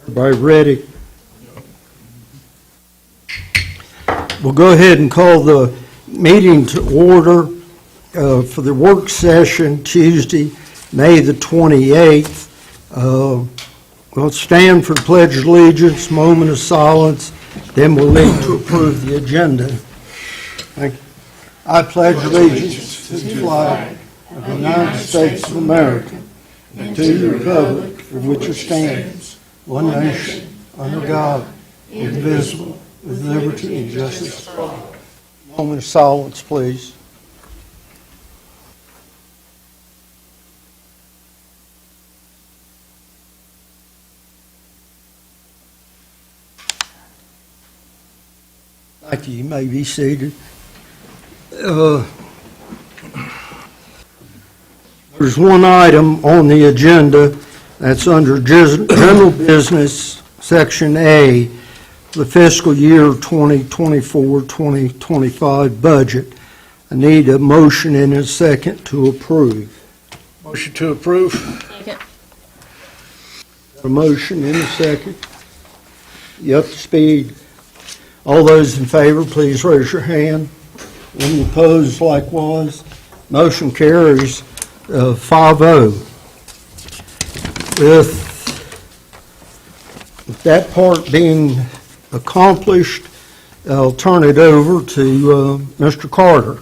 Everybody ready? We'll go ahead and call the meeting to order for the work session Tuesday, May the 28th. We'll stand for the Pledge of Allegiance, moment of silence, then we'll need to approve the agenda. Thank you. I pledge allegiance to the flag of the United States of America and to the republic for which it stands, one nation, under God, indivisible, with liberty and justice for all. Moment of silence, please. Thank you. You may be seated. There's one item on the agenda that's under general business, section A, the fiscal year 2024-2025 budget. I need a motion and a second to approve. Motion to approve. Second. A motion and a second. You up to speed? All those in favor, please raise your hand. Any opposed, likewise? Motion carries 5-0. With that part being accomplished, I'll turn it over to Mr. Carter.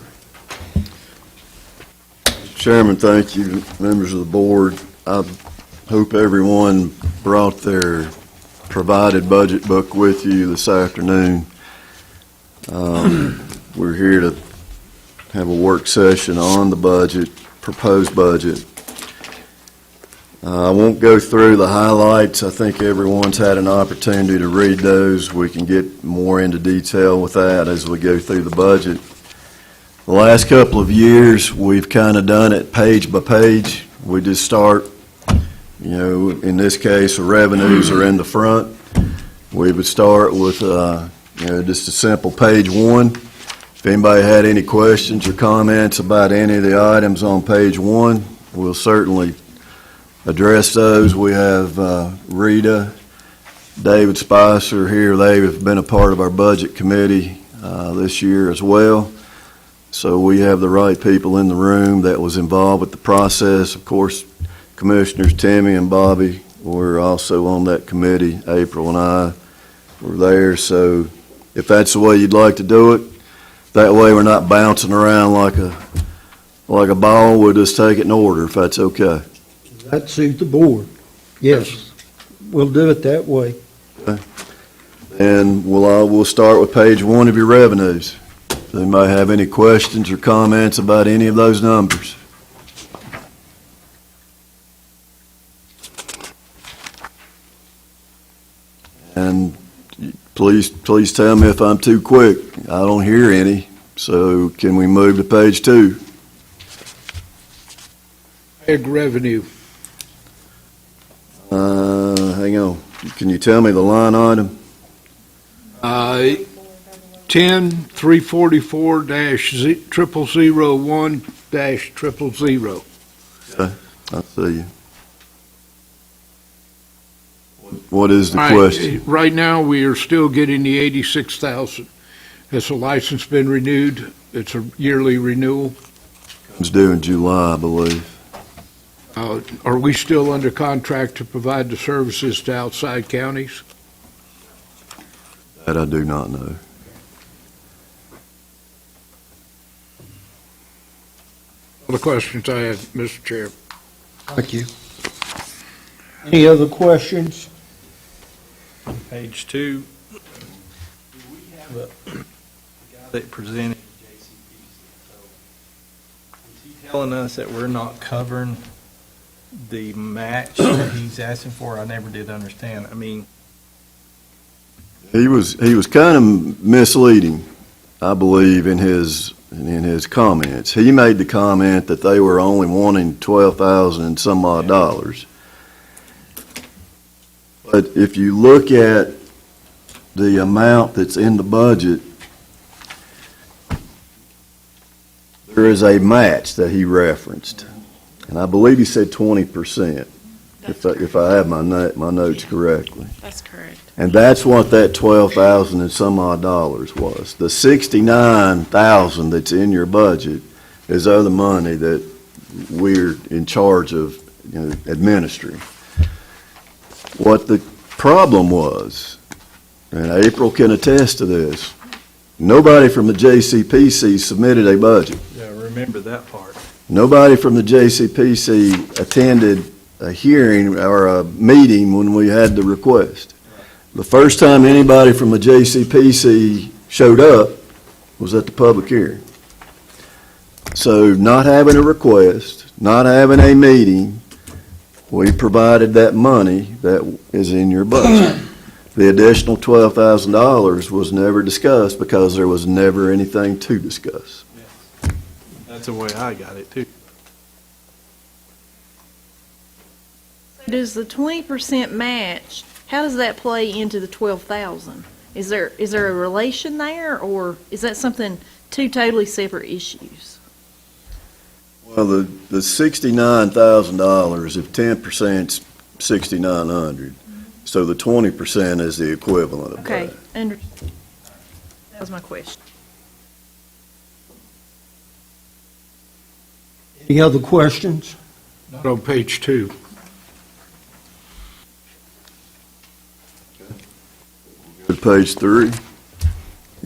Chairman, thank you. Members of the board, I hope everyone brought their provided budget book with you this afternoon. We're here to have a work session on the budget, proposed budget. I won't go through the highlights. I think everyone's had an opportunity to read those. We can get more into detail with that as we go through the budget. The last couple of years, we've kind of done it page by page. We just start, in this case, the revenues are in the front. We would start with, just a simple page one. If anybody had any questions or comments about any of the items on page one, we'll certainly address those. We have Rita, David Spicer here. They have been a part of our budget committee this year as well. So we have the right people in the room that was involved with the process. Of course, Commissioners Timmy and Bobby were also on that committee. April and I were there. So if that's the way you'd like to do it, that way we're not bouncing around like a ball. We'll just take it in order if that's okay. That suit the board. Yes, we'll do it that way. Okay. And we'll start with page one of your revenues. Does anybody have any questions or comments about any of those numbers? And please tell me if I'm too quick. I don't hear any. So can we move to page two? Ag revenue. Hang on. Can you tell me the line item? 10-344-0001-000. Okay, I see you. What is the Right, question? right now, we are still getting the 86,000. Has the license been renewed? It's a yearly renewal. It's due in July, I believe. Are we still under contract to provide the services to outside counties? That I do not know. All the questions I have, Mr. Chair. Thank you. Any other questions? Page two, do we have a guy that presented JCPC? So is he telling us that we're not covering the match that he's asking for? I never did understand. I mean, He was kind of misleading, I believe, in his comments. He made the comment that they were only wanting $12,000 and some odd dollars. But if you look at the amount that's in the budget, there is a match that he referenced. And I believe he said 20%. if I have my notes correctly. That's correct. And that's what that 12,000 and some odd dollars was. The 69,000 that's in your budget is other money that we're in charge of, administering. What the problem was, and April can attest to this, nobody from the JCPC submitted a budget. Yeah, remember that part. Nobody from the JCPC attended a hearing or a meeting when we had the request. The first time anybody from the JCPC showed up was at the public hearing. So not having a request, not having a meeting, we provided that money that is in your budget. The additional $12,000 was never discussed because there was never anything to discuss. That's the way I got it, too. Does the 20% match, how does that play into the 12,000? Is there a relation there, or is that something, two totally separate issues? Well, the $69,000, if 10%'s $6,900, so the 20% is the equivalent of Okay, that. that was my question. Any other questions? Not on page 2. Go to page 3.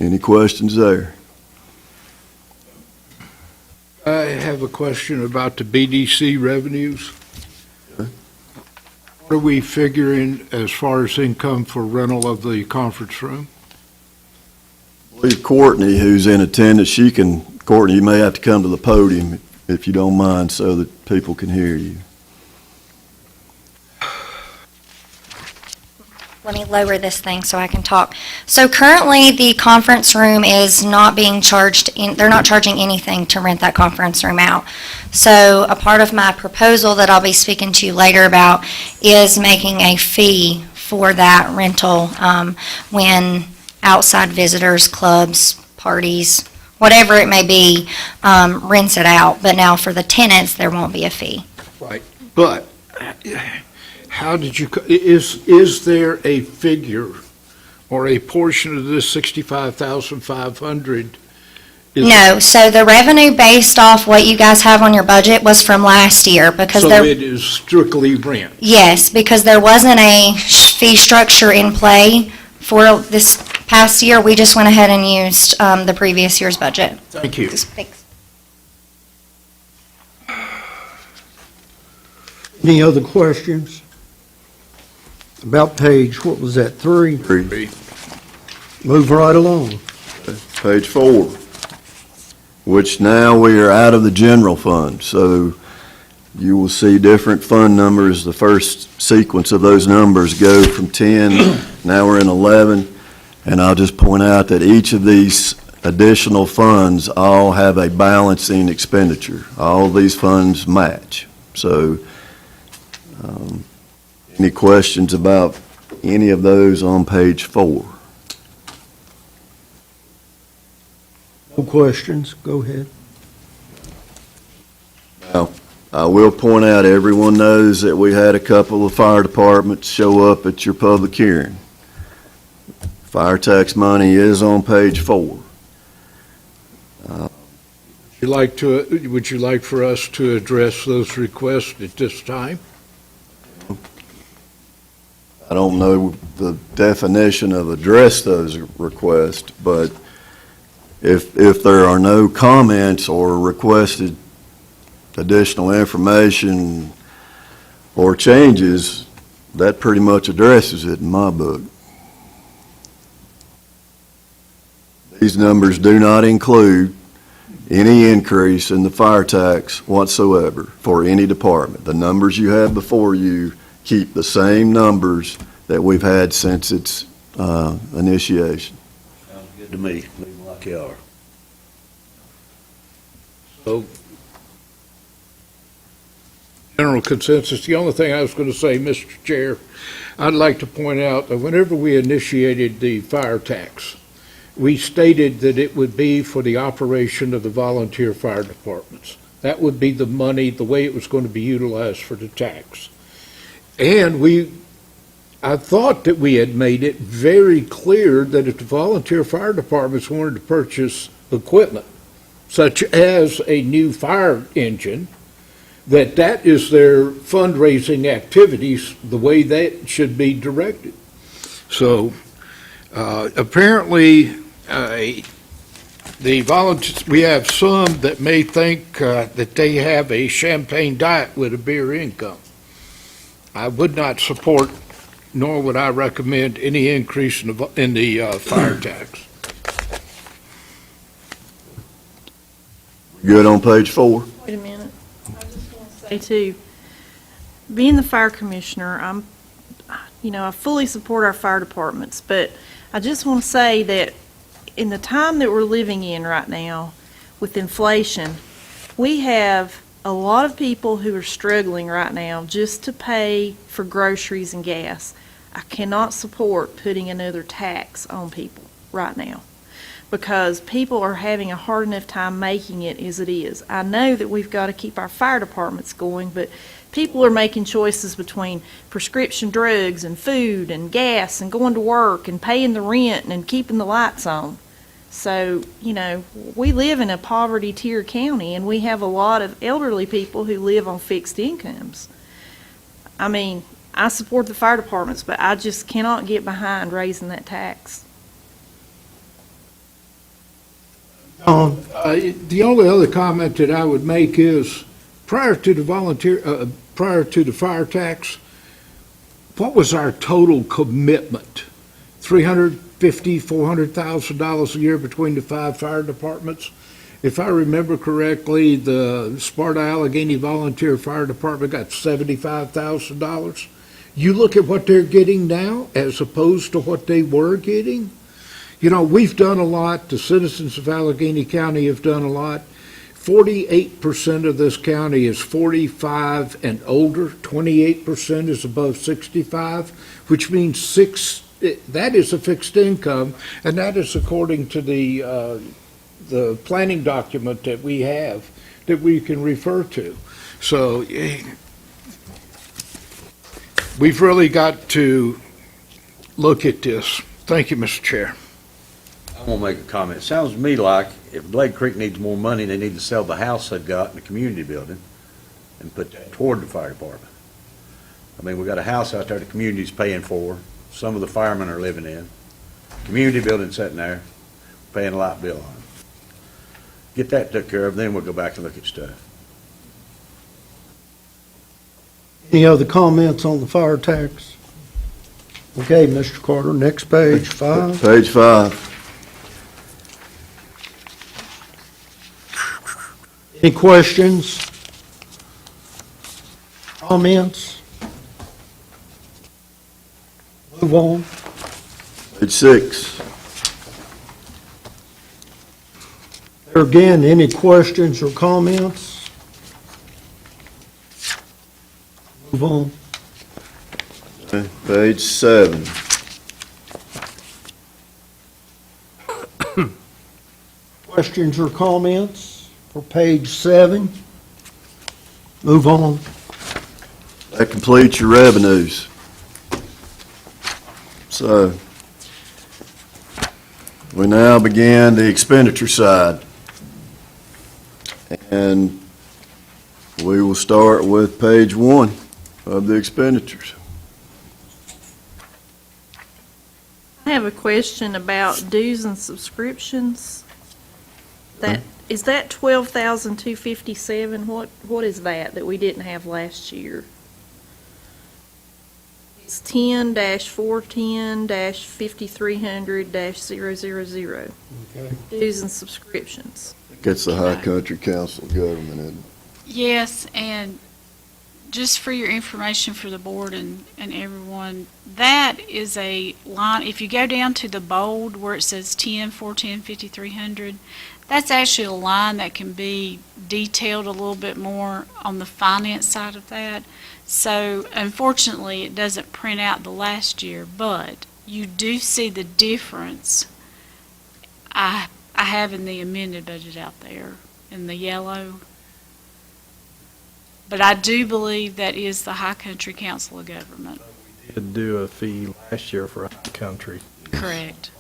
Any questions there? I have a question about the BDC revenues. Okay. What are we figuring as far as income for rental of the conference room? I believe Courtney, who's in attendance, Courtney, you may have to come to the podium if you don't mind so that people can hear you. Let me lower this thing so I can talk. So currently, the conference room is not being charged, they're not charging anything to rent that conference room out. So a part of my proposal that I'll be speaking to you later about is making a fee for that rental when outside visitors, clubs, parties, whatever it may be, rents it out. But now for the tenants, there won't be a fee. Right. But how did you, is there a figure or a portion of this 65,500? No, so the revenue based off what you guys have on your budget was from last year because So there. it is strictly rent? Yes, because there wasn't a fee structure in play for this past year. We just went ahead and used the previous year's budget. Thank you. Thanks. Any other questions? About page, what was that, 3? 3. Move right along. Page 4, which now we are out of the general fund. So you will see different fund numbers. The first sequence of those numbers go from 10, now we're in 11. And I'll just point out that each of these additional funds all have a balancing expenditure. All these funds match. So any questions about any of those on page 4? No questions, go ahead. Now, I will point out, everyone knows that we had a couple of fire departments show up at your public hearing. Fire tax money is on page 4. Would you like for us to address those requests at this time? I don't know the definition of address those requests, but if there are no comments or requested additional information or changes, that pretty much addresses it in my book. These numbers do not include any increase in the fire tax whatsoever for any department. The numbers you have before you keep the same numbers that we've had since its initiation. Sounds good to me, leave them like they are. So, general consensus, the only thing I was going to say, Mr. Chair, I'd like to point out that whenever we initiated the fire tax, we stated that it would be for the operation of the volunteer fire departments. That would be the money, the way it was going to be utilized for the tax. And I thought that we had made it very clear that if the volunteer fire departments wanted to purchase equipment, such as a new fire engine, that is their fundraising activities, the way that should be directed. So apparently, we have some that may think that they have a champagne diet with a beer income. I would not support, nor would I recommend any increase in the fire tax. Good on page 4? Wait a minute. I just want to say too, being the fire commissioner, I fully support our fire departments, but I just want to say that in the time that we're living in right now with inflation, we have a lot of people who are struggling right now just to pay for groceries and gas. I cannot support putting another tax on people right now, because people are having a hard enough time making it as it is. I know that we've got to keep our fire departments going, but people are making choices between prescription drugs and food and gas and going to work and paying the rent and keeping the lights on. So, we live in a poverty tier county, and we have a lot of elderly people who live on fixed incomes. I mean, I support the fire departments, but I just cannot get behind raising that tax. The only other comment that I would make is, prior to the fire tax, what was our total commitment? $400,000 a year between the 5 fire departments. If I remember correctly, the Sparta Alleghany Volunteer Fire Department got $75,000. You look at what they're getting now as opposed to what they were getting. We've done a lot. The citizens of Alleghany County have done a lot. 48% of this county is 45 and older. 28% is above 65, which means that is a fixed income, and that is according to the planning document that we have that we can refer to. So we've really got to look at this. Thank you, Mr. Chair. I want to make a comment. It sounds to me like if Blade Creek needs more money, they need to sell the house they've got in the community building and put that toward the fire department. I mean, we got a house out there the community's paying for. Some of the firemen are living in. Community building sitting there, paying a light bill on it. Get that took care of, then we'll go back and look at stuff. Any other comments on the fire tax? Okay, Mr. Carter, next page, 5. Page 5. Any questions? Comments? Move on. Page 6. There again, any questions or comments? Move on. Okay, page 7. Questions or comments for page 7? Move on. That completes your revenues. So, we now begin the expenditure side. And we will start with page 1 of the expenditures. I have a question about dues and subscriptions. Is that 12,257? What is that we didn't have last year? It's 10-410-5300-000. Okay. Dues and subscriptions. That's the High Country Council of Government, isn't it? Yes, and just for your information for the board and everyone, that is a line, if you go down to the bold where it says 10-410-5300, that's actually a line that can be detailed a little bit more on the finance side of that. So unfortunately, it doesn't print out the last year, but you do see the difference. I have in the amended budget out there in the yellow. But I do believe that is the High Country Council of Government. Did do a fee last year for country. Correct.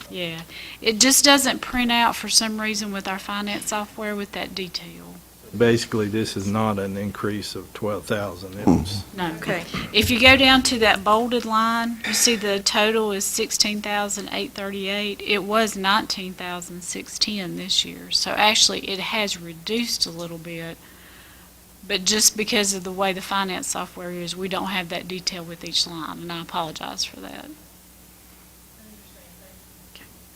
Yeah. It just doesn't print out for some reason with our finance software with that detail. Basically, this is not an increase of 12,000. It was, No. Okay. If you go down to that bolded line, you see the total is 16,838. It was 19,610 this year. So actually, it has reduced a little bit. But just because of the way the finance software is, we don't have that detail with each line, and I apologize for that.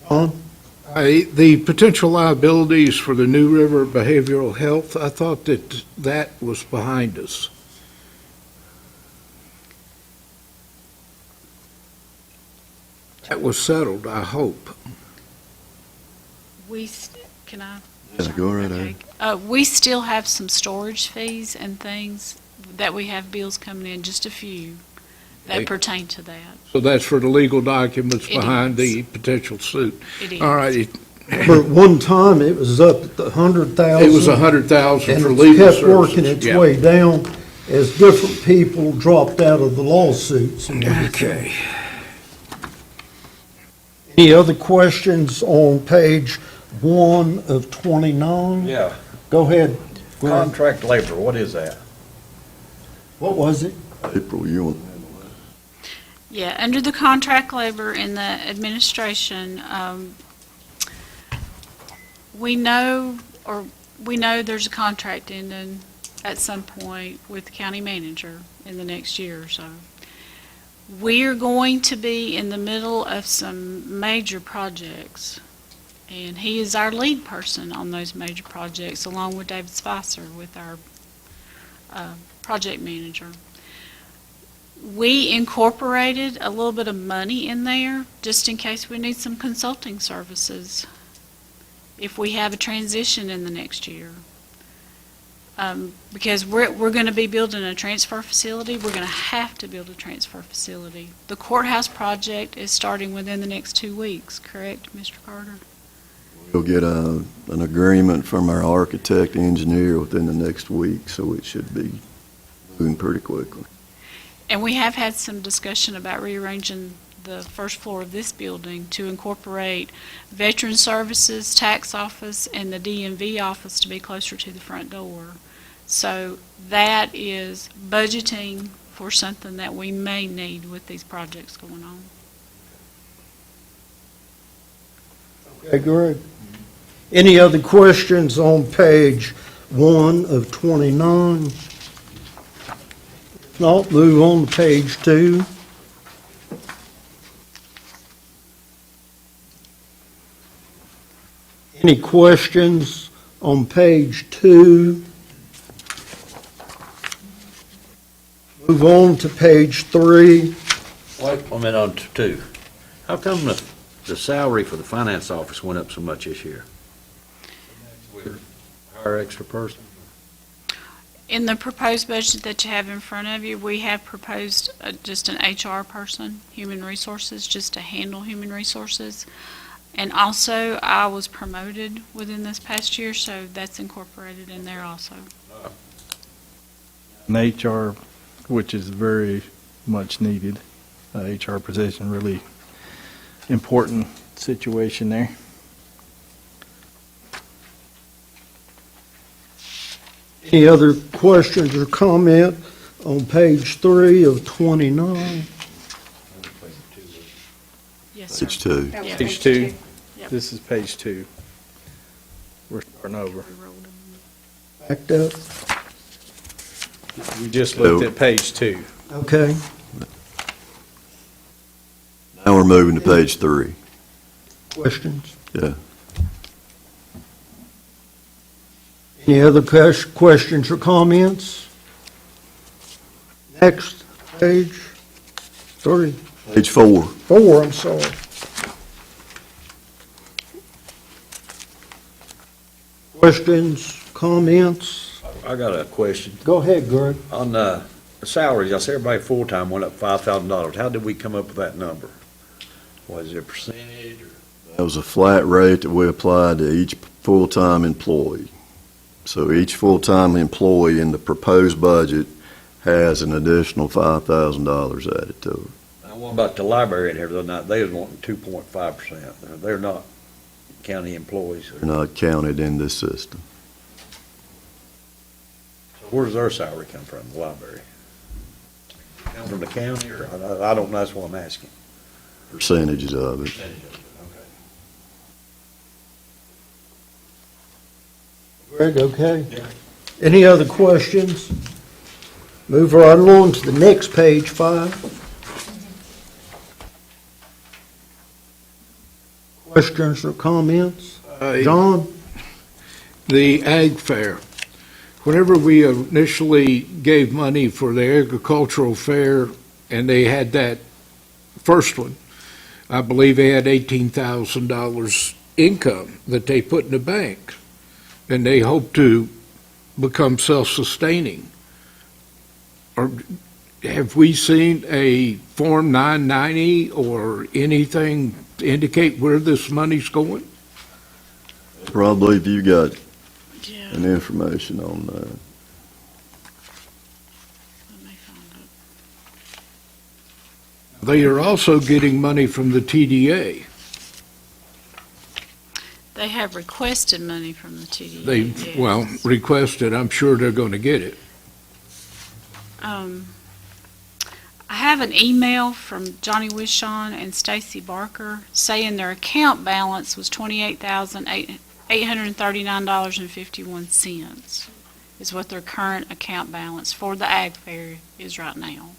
John? The potential liabilities for the New River Behavioral Health, I thought that that was behind us. That was settled, I hope. Can I? Yeah, go right ahead. We still have some storage fees and things that we have bills coming in, just a few, that Okay. pertain to that. So that's for the legal documents It behind is. the potential suit. It is. All right, But at one time, it was up at the 100,000. it was 100,000 And for it legal kept services. working its Yeah. way down as different people dropped out of the lawsuits and everything. Okay. Any other questions on page 1 of 29? Yeah, Go ahead. Greg. contract labor, what is that? What was it? April, you want? Yeah, under the contract labor in the administration, we know there's a contract ending at some point with the county manager in the next year or so. We're going to be in the middle of some major projects, and he is our lead person on those major projects, along with David Spicer, with our project manager. We incorporated a little bit of money in there, just in case we need some consulting services, if we have a transition in the next year. Because we're going to be building a transfer facility. We're going to have to build a transfer facility. The courthouse project is starting within the next 2 weeks, correct, Mr. Carter? We'll get an agreement from our architect engineer within the next week, so it should be moving pretty quickly. And we have had some discussion about rearranging the first floor of this building to incorporate Veteran Services, Tax Office, and the DMV office to be closer to the front door. So that is budgeting for something that we may need with these projects going on. Okay, Greg. Any other questions on page 1 of 29? If not, move on to page 2. Any questions on page 2? Move on to page 3. Wait a minute on two. How come the salary for the finance office went up so much this year? Hire extra person? In the proposed budget that you have in front of you, we have proposed just an HR person, human resources, just to handle human resources. And also, I was promoted within this past year, so that's incorporated in there also. an HR, which is very much needed, HR position, really important situation there. Any other questions or comment on page 3 of 29? Yes, sir. Page 2. Yeah. Page 2. Yep. This is page 2. We're starting over. Backed up? We just looked at page 2. Okay. Now we're moving to page 3. Questions? Yeah. Any other questions or comments? Next, page 3. Page 4. 4, I'm sorry. Questions, comments? I got a question. Go ahead, Greg. On the salaries, I see everybody full-time went up $5,000. How did we come up with that number? Was it a percentage or? That was a flat rate that we applied to each full-time employee. So each full-time employee in the proposed budget has an additional $5,000 added to it. Now, what about the library and everything? Now, they was wanting 2.5%. They're not county employees. They're not counted in this system. So where does their salary come from, the library? Come from the county, or, I don't know, that's what I'm asking. Percentages of it. Greg, okay? Any other questions? Move right along to the next page, 5. Questions or comments? John? The ag fair. Whenever we initially gave money for the agricultural fair, and they had that first one, I believe they had $18,000 income that they put in the bank, and they hope to become self-sustaining. Or have we seen a Form 990 or anything to indicate where this money's going? Probably if you got Yeah. any information on that. Let me find it. They are also getting money from the TDA. They have requested money from the TDA. They, yes. well, requested, I'm sure they're going to get it. I have an email from Johnny Wishon and Stacy Barker saying their account balance was $28,839.51 is what their current account balance for the ag fair is right now.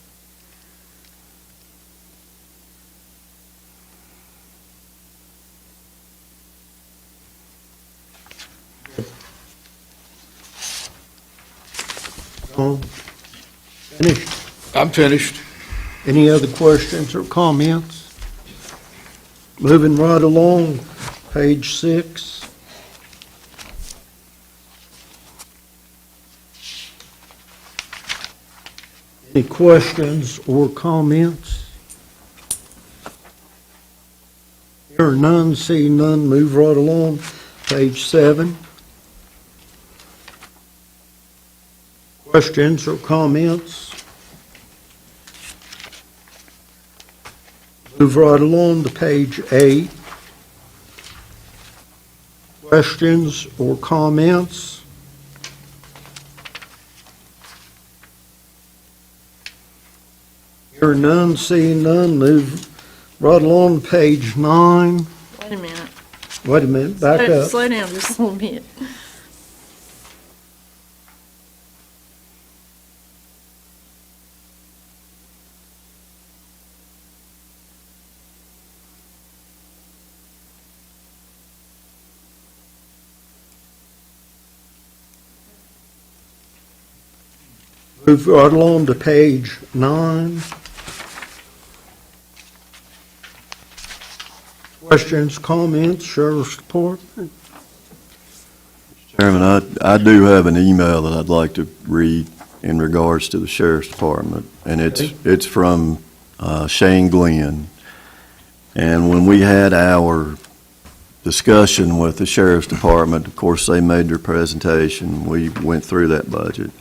John? Finished? I'm finished. Any other questions or comments? Moving right along, page 6. Any questions or comments? Hear none, see none, move right along, page 7. Questions or comments? Move right along to page 8. Questions or comments? Hear none, see none, move right along to page 9. Wait a minute. Wait a minute, back up. Slow down just a little bit. Move right along to page 9. Questions, comments, Sheriff's Department? Chairman, I do have an email that I'd like to read in regards to the Sheriff's Department, and it's from Shane Glenn. And when we had our discussion with the Sheriff's Department, of course, they made their presentation. We went through that budget.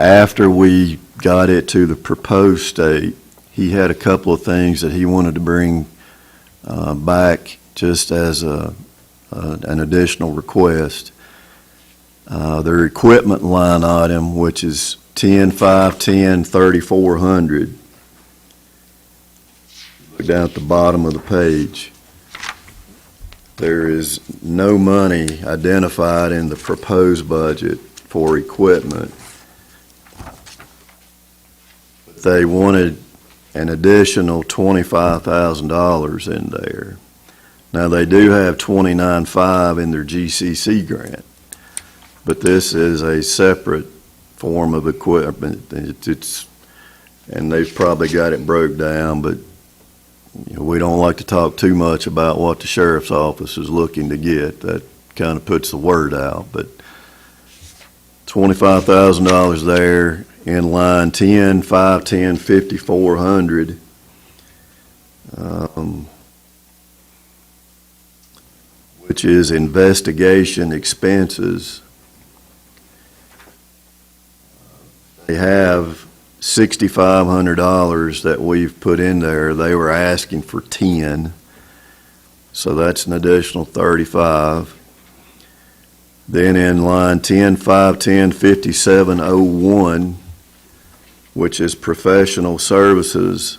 After we got it to the proposed state, he had a couple of things that he wanted to bring back just as an additional request. Their equipment line item, which is 10-5-10, 3,400. Look down at the bottom of the page. There is no money identified in the proposed budget for equipment. They wanted an additional $25,000 in there. Now, they do have $29,500 in their GCC grant, but this is a separate form of equipment. And they've probably got it broke down, but we don't like to talk too much about what the sheriff's office is looking to get. That kind of puts the word out, but $25,000 there. In line 10-5-10, 5,400. Which is investigation expenses. they have $6,500 that we've put in there. They were asking for 10, so that's an additional 35. Then in line 10-5-10-5701, which is professional services,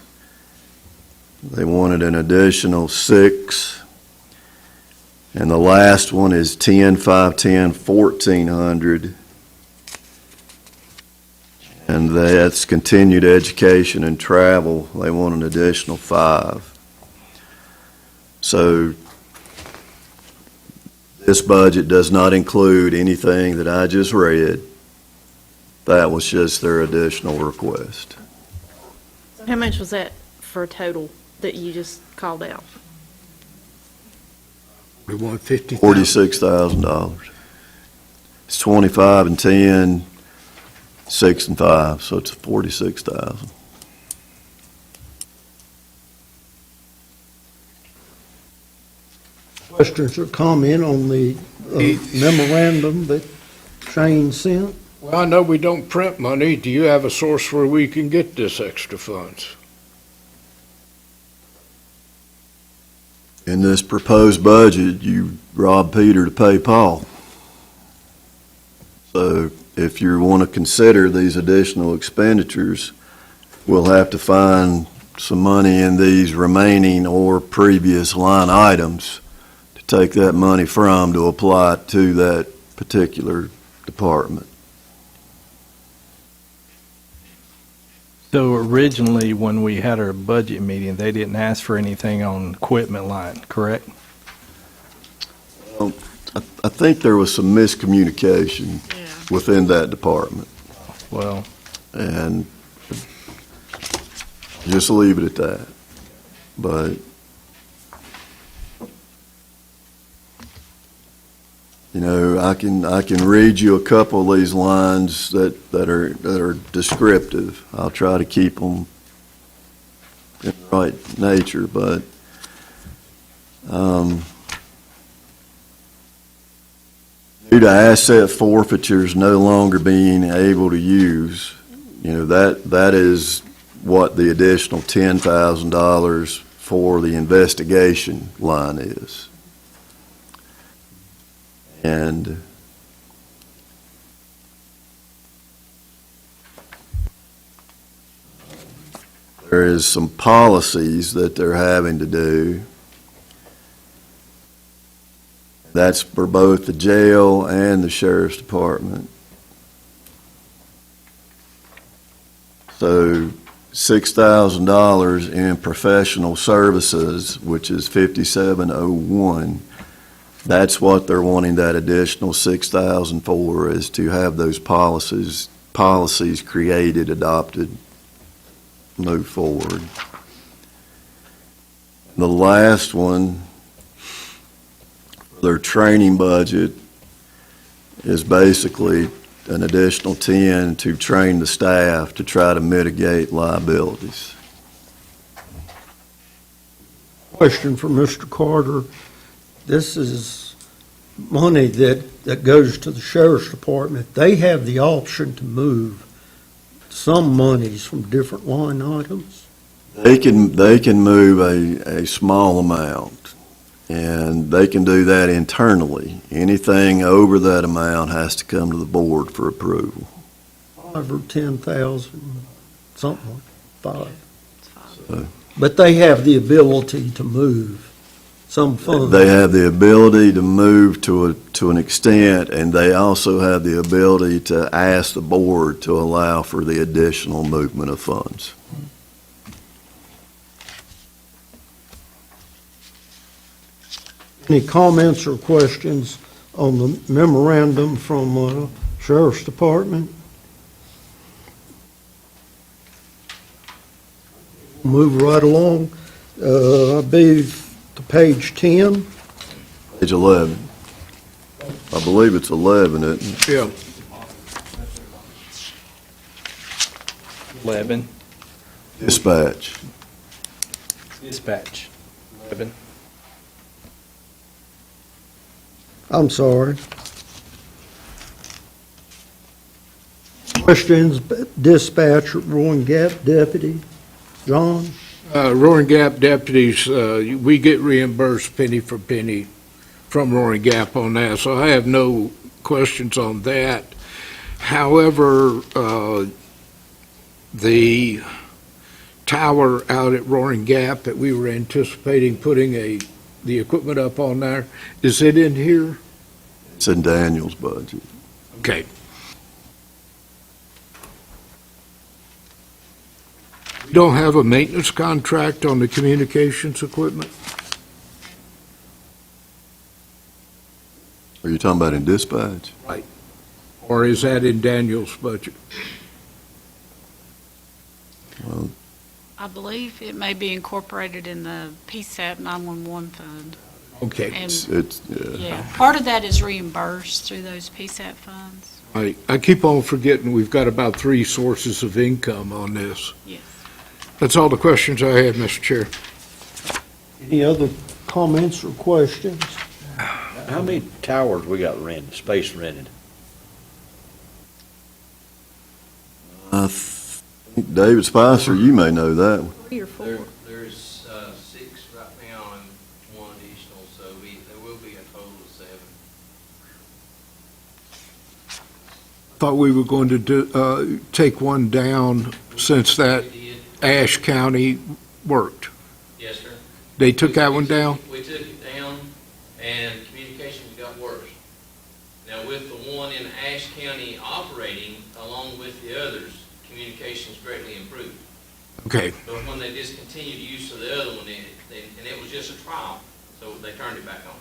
they wanted an additional 6. And the last one is 10-5-10-1400. And that's continued education and travel. They want an additional 5. So this budget does not include anything that I just read. That was just their additional request. How much was that for a total that you just called out? We want 50,000. $46,000. It's 25 and 10, 6 and 5, so it's 46,000. Questions or comment on the memorandum that Shane sent? Well, I know we don't print money. Do you have a source where we can get this extra funds? In this proposed budget, you rob Peter to pay Paul. So if you want to consider these additional expenditures, we'll have to find some money in these remaining or previous line items to take that money from to apply it to that particular department. So originally, when we had our budget meeting, they didn't ask for anything on equipment line, correct? I think there was some miscommunication within that department, Well, and just leave it at that. But, you know, I can read you a couple of these lines that are descriptive. I'll try to keep them in the right nature, but due to asset forfeitures no longer being able to use, you know, that is what the additional $10,000 for the investigation line is. And there is some policies that they're having to do. That's for both the jail and the sheriff's department. So $6,000 in professional services, which is 5701. That's what they're wanting that additional $6,000 for, is to have those policies created, adopted, move forward. The last one, their training budget, is basically an additional 10 to train the staff to try to mitigate liabilities. Question for Mr. Carter. This is money that goes to the sheriff's department. They have the option to move some monies from different line items. They can move a small amount, and they can do that internally. Anything over that amount has to come to the board for approval. 5 or 10,000, something like 5. So But they have the ability to move some funds. they have the ability to move to an extent, and they also have the ability to ask the board to allow for the additional movement of funds. Any comments or questions on the memorandum from Sheriff's Department? Move right along. I believe to page 10. Page 11. I believe it's 11, isn't it? Yeah. 11, Dispatch. dispatch. 11. I'm sorry. Questions, dispatch, Roaring Gap deputy, John? Roaring Gap deputies, we get reimbursed penny for penny from Roaring Gap on that, so I have no questions on that. However, the tower out at Roaring Gap that we were anticipating putting the equipment up on there, is it in here? It's in Daniel's budget. Okay. We don't have a maintenance contract on the communications equipment? Are you talking about in dispatch? Or is that in Daniel's budget? Well, I believe it may be incorporated in the PSAP 911 fund. Okay. And, it's, yeah, part of that is reimbursed through those PSAP funds. I keep on forgetting we've got about 3 sources of income on this. Yes. That's all the questions I have, Mr. Chair. Any other comments or questions? How many towers we got rented, space rented? I think David Spicer, you may know that one. 3 or 4. There's 6 right now and 1 additional, so there will be a total of 7. Thought we were going to take one down since that We did. Ashe County worked. Yes, sir. They took that one down? We took it down, and communications got worse. Now, with the one in Ashe County operating, along with the others, communications greatly improved. Okay. But when they discontinued use of the other one, and it was just a trial, so they turned it back on.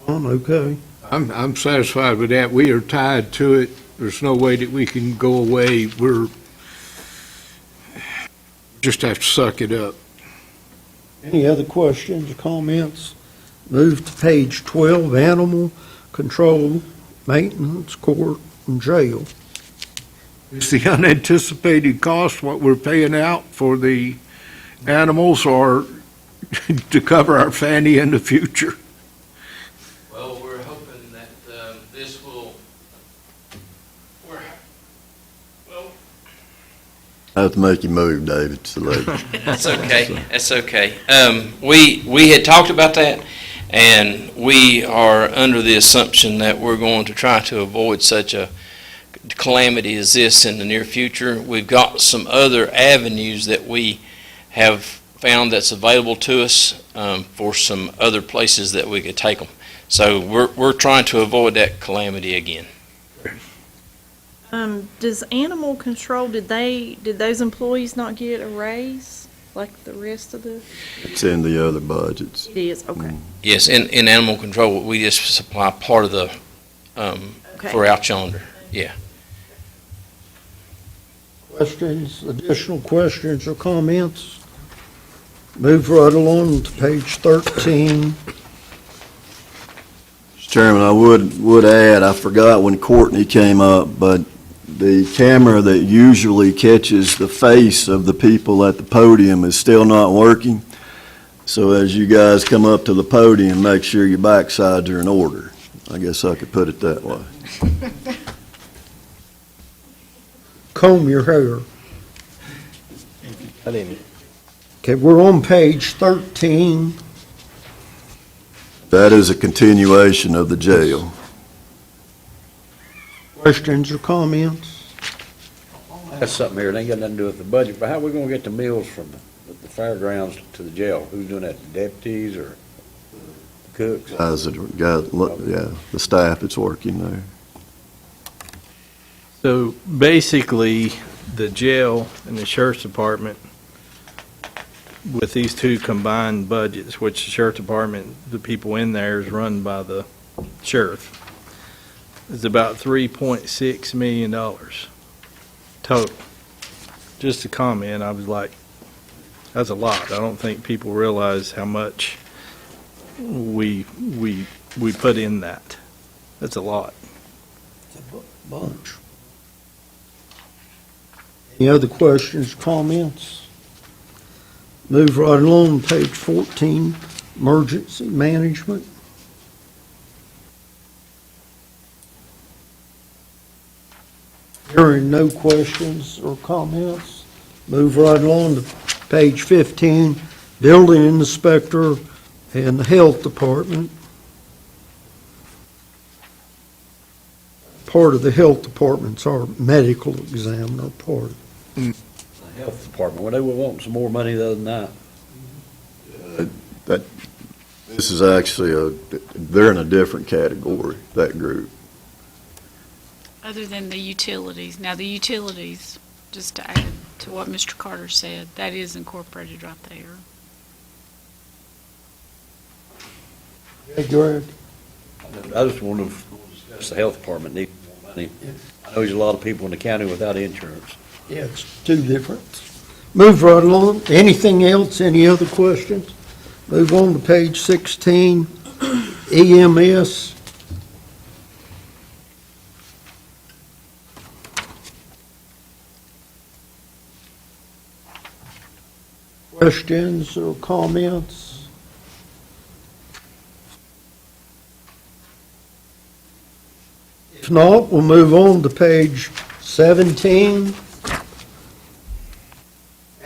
Okay. I'm satisfied with that. We are tied to it. There's no way that we can go away. Just have to suck it up. Any other questions or comments? Move to page 12, animal control, maintenance, court, and jail. Is the unanticipated cost what we're paying out for the animals or to cover our fanny in the future? Well, we're hoping that this will, I have to make you move, David, it's the lady. That's okay, that's okay. We had talked about that, and we are under the assumption that we're going to try to avoid such a calamity as this in the near future. We've got some other avenues that we have found that's available to us for some other places that we could take them. So we're trying to avoid that calamity again. Does animal control, did those employees not get a raise like the rest of the? It's in the other budgets. It is, okay. Yes, in animal control, we just supply part of the, Okay. for out yonder, yeah. Questions, additional questions or comments? Move right along to page 13. Mr. Chairman, I would add, I forgot when Courtney came up, but the camera that usually catches the face of the people at the podium is still not working. So as you guys come up to the podium, make sure your backsides are in order. I guess I could put it that way. Comb your hair. I didn't. Okay, we're on page 13. That is a continuation of the jail. Questions or comments? That's something here, it ain't got nothing to do with the budget, but how are we gonna get the meals from the fairgrounds to the jail? Who's doing that, the deputies or cooks? The staff that's working there. So basically, the jail and the sheriff's department, with these two combined budgets, which the sheriff's department, the people in there is run by the sheriff, is about $3.6 million total. Just a comment, I was like, that's a lot. I don't think people realize how much we put in that. That's a lot. Bunch. Any other questions, comments? Move right along, page 14, emergency management. Hearing no questions or comments, move right along to page 15, Building Inspector and the Health Department. Part of the Health Department's our medical examiner part. The Health Department, well, they were wanting some more money the other night. This is actually they're in a different category, that group. Other than the utilities. Now, the utilities, just to add to what Mr. Carter said, that is incorporated right there. Hey, Greg? I just want to discuss the Health Department needs more money. I know there's a lot of people in the county without insurance. Yeah, it's two different. Move right along. Anything else? Any other questions? Move on to page 16, EMS. Questions or comments? If not, we'll move on to page 17,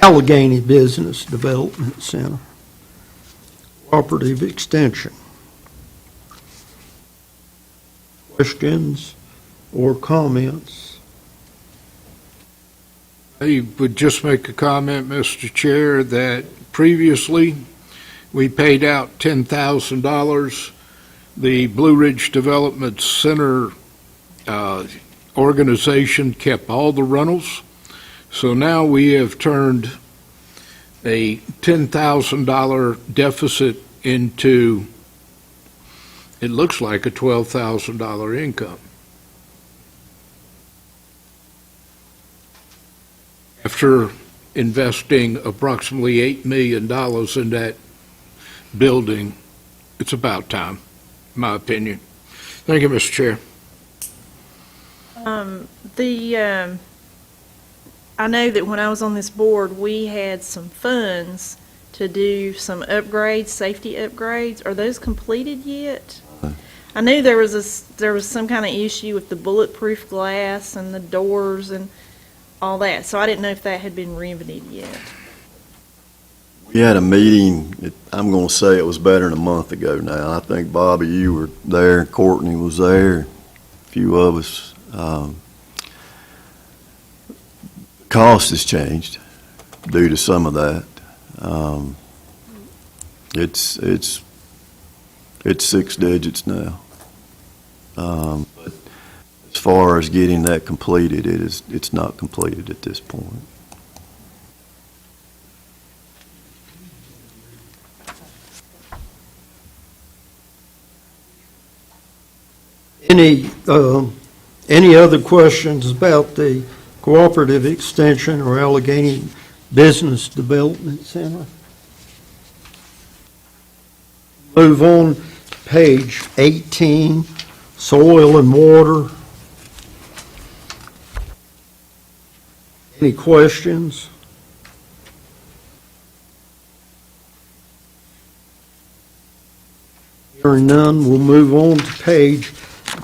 Alleghany Business Development Center, Cooperative Extension. Questions or comments? I would just make a comment, Mr. Chair, that previously, we paid out $10,000. The Blue Ridge Development Center organization kept all the rentals. So now we have turned a $10,000 deficit into, it looks like a $12,000 income. After investing approximately $8 million in that building, it's about time, in my opinion. Thank you, Mr. Chair. I know that when I was on this board, we had some funds to do some upgrades, safety upgrades. Are those completed yet? I knew there was some kind of issue with the bulletproof glass and the doors and all that, so I didn't know if that had been remedied yet. We had a meeting, I'm going to say it was better than a month ago now. I think, Bobby, you were there, Courtney was there, a few of us. Cost has changed due to some of that. It's 6 digits now. But as far as getting that completed, it's not completed at this point. Any other questions about the Cooperative Extension or Alleghany Business Development Center? Move on, page 18, Soil and Water. Any questions? Hearing none, we'll move on to page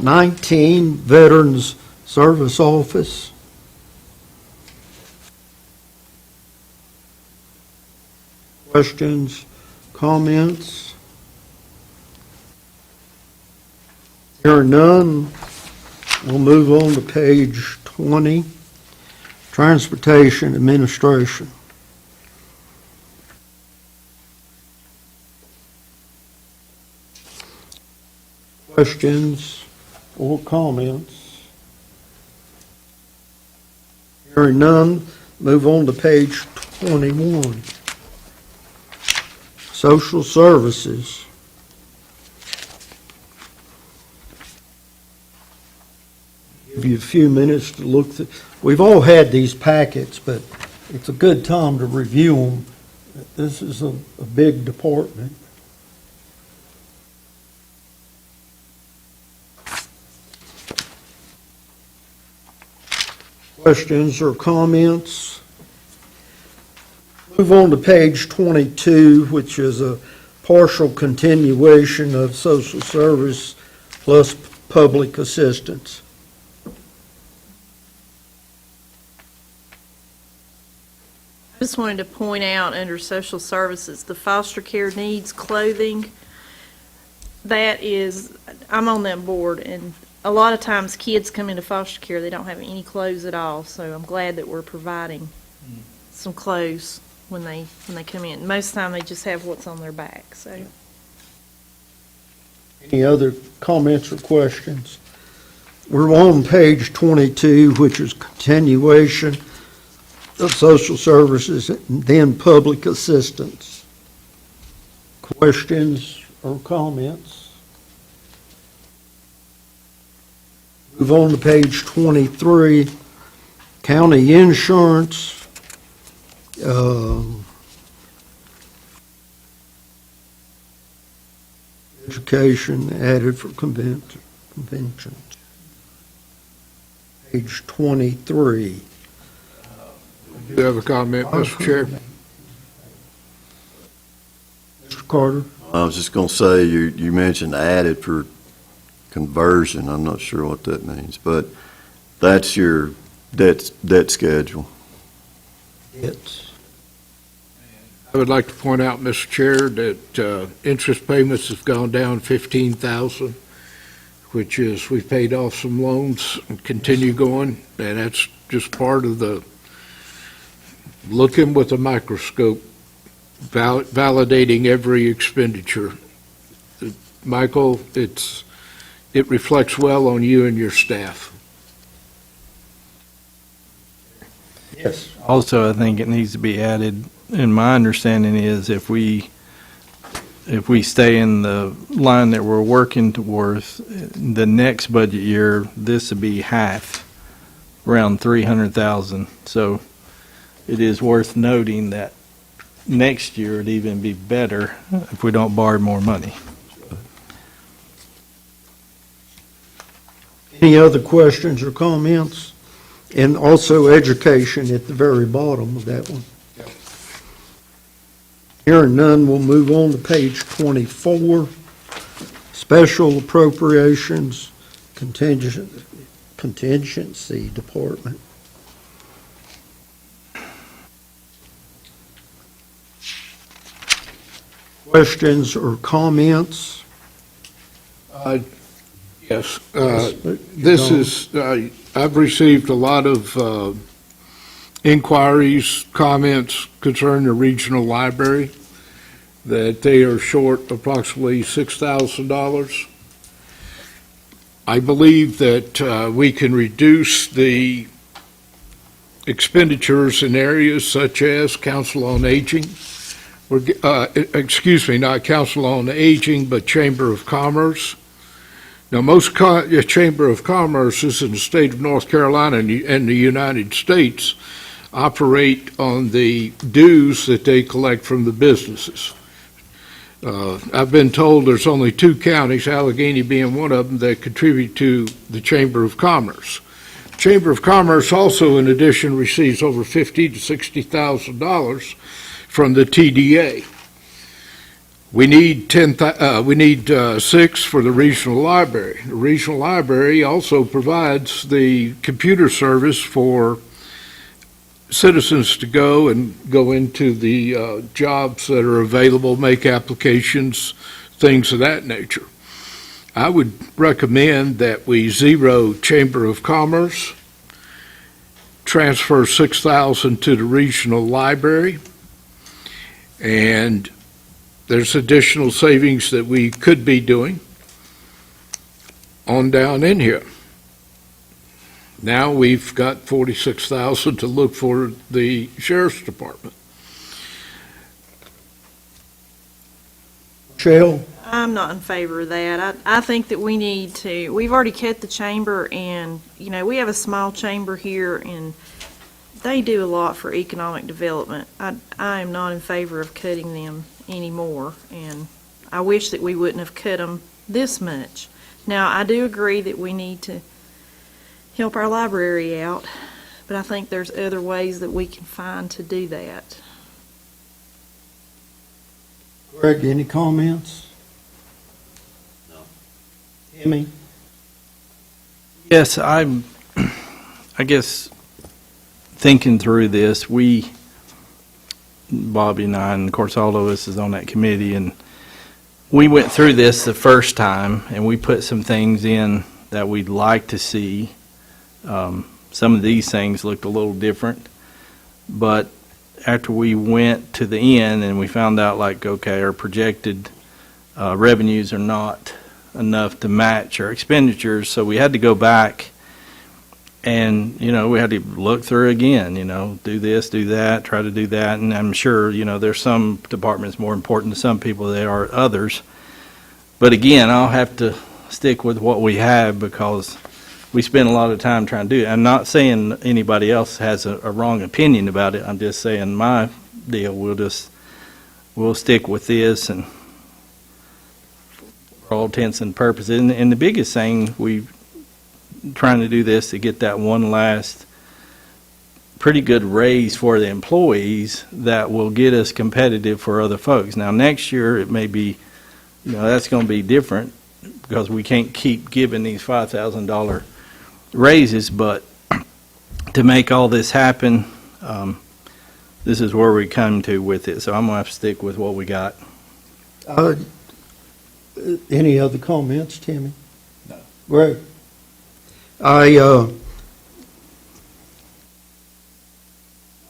19, Veterans Service Office. Questions, comments? Hearing none, we'll move on to page 20, Transportation Administration. Questions or comments? Hearing none, move on to page 21. Social Services. Give you a few minutes to look through. We've all had these packets, but it's a good time to review them. This is a big department. Questions or comments? Move on to page 22, which is a partial continuation of social service plus public assistance. Just wanted to point out, under social services, the foster care needs clothing. That is, I'm on that board, and a lot of times kids come into foster care, they don't have any clothes at all, so I'm glad that we're providing some clothes when they come in. Most of the time, they just have what's on their back, so. Any other comments or questions? We're on page 22, which is continuation of social services and then public assistance. Questions or comments? Move on to page 23, county insurance. Education added for conventions. Page 23. Do you have a comment, Mr. Chair? Mr. Carter? I was just going to say, you mentioned added for conversion. I'm not sure what that means, but that's your debt schedule. It's I would like to point out, Mr. Chair, that interest payments have gone down 15,000, which is, we've paid off some loans and continue going, and that's just part of the looking with a microscope, validating every expenditure. Michael, it reflects well on you and your staff. Yes. Also, I think it needs to be added, and my understanding is if we stay in the line that we're working towards, the next budget year, this would be half, around 300,000. So it is worth noting that next year it'd even be better if we don't borrow more money. Any other questions or comments? And also education at the very bottom of that one. Hearing none, we'll move on to page 24, special appropriations, contingency department. Questions or comments? Yes, this is, I've received a lot of inquiries, comments concerning the regional library, that they are short approximately $6,000. I believe that we can reduce the expenditures in areas such as Council on Aging, excuse me, not Council on Aging, but Chamber of Commerce. Now, most Chamber of Commerces in the state of North Carolina and the United States operate on the dues that they collect from the businesses. I've been told there's only 2 counties, Alleghany being one of them, that contribute to the Chamber of Commerce. Chamber of Commerce also, in addition, receives over $50,000 to $60,000 from the TDA. We need 6 for the regional library. The regional library also provides the computer service for citizens to go into the jobs that are available, make applications, things of that nature. I would recommend that we zero Chamber of Commerce, transfer $6,000 to the regional library, and there's additional savings that we could be doing on down in here. Now we've got $46,000 to look for the sheriff's department. Michelle? I'm not in favor of that. I think that we need to, we've already cut the chamber, and, we have a small chamber here, and they do a lot for economic development. I am not in favor of cutting them anymore, and I wish that we wouldn't have cut them this much. Now, I do agree that we need to help our library out, but I think there's other ways that we can find to do that. Greg, any comments? No. Timmy? Yes, I guess thinking through this, we Bobby and I, and of course, all of us is on that committee, and we went through this the first time, and we put some things in that we'd like to see. Some of these things looked a little different, but after we went to the end and we found out, like, okay, our projected revenues are not enough to match our expenditures, so we had to go back and, we had to look through again, do this, do that, try to do that, and I'm sure, there's some departments more important to some people than there are others. But again, I'll have to stick with what we have because we spend a lot of time trying to do it. I'm not saying anybody else has a wrong opinion about it. I'm just saying my deal, we'll stick with this and for all intents and purposes. And the biggest thing, we trying to do this to get that one last pretty good raise for the employees that will get us competitive for other folks. Now, next year, it may be, that's going to be different because we can't keep giving these $5,000 raises, but to make all this happen, this is where we come to with it. So I'm going to have to stick with what we got. Any other comments, Timmy? No. Greg? I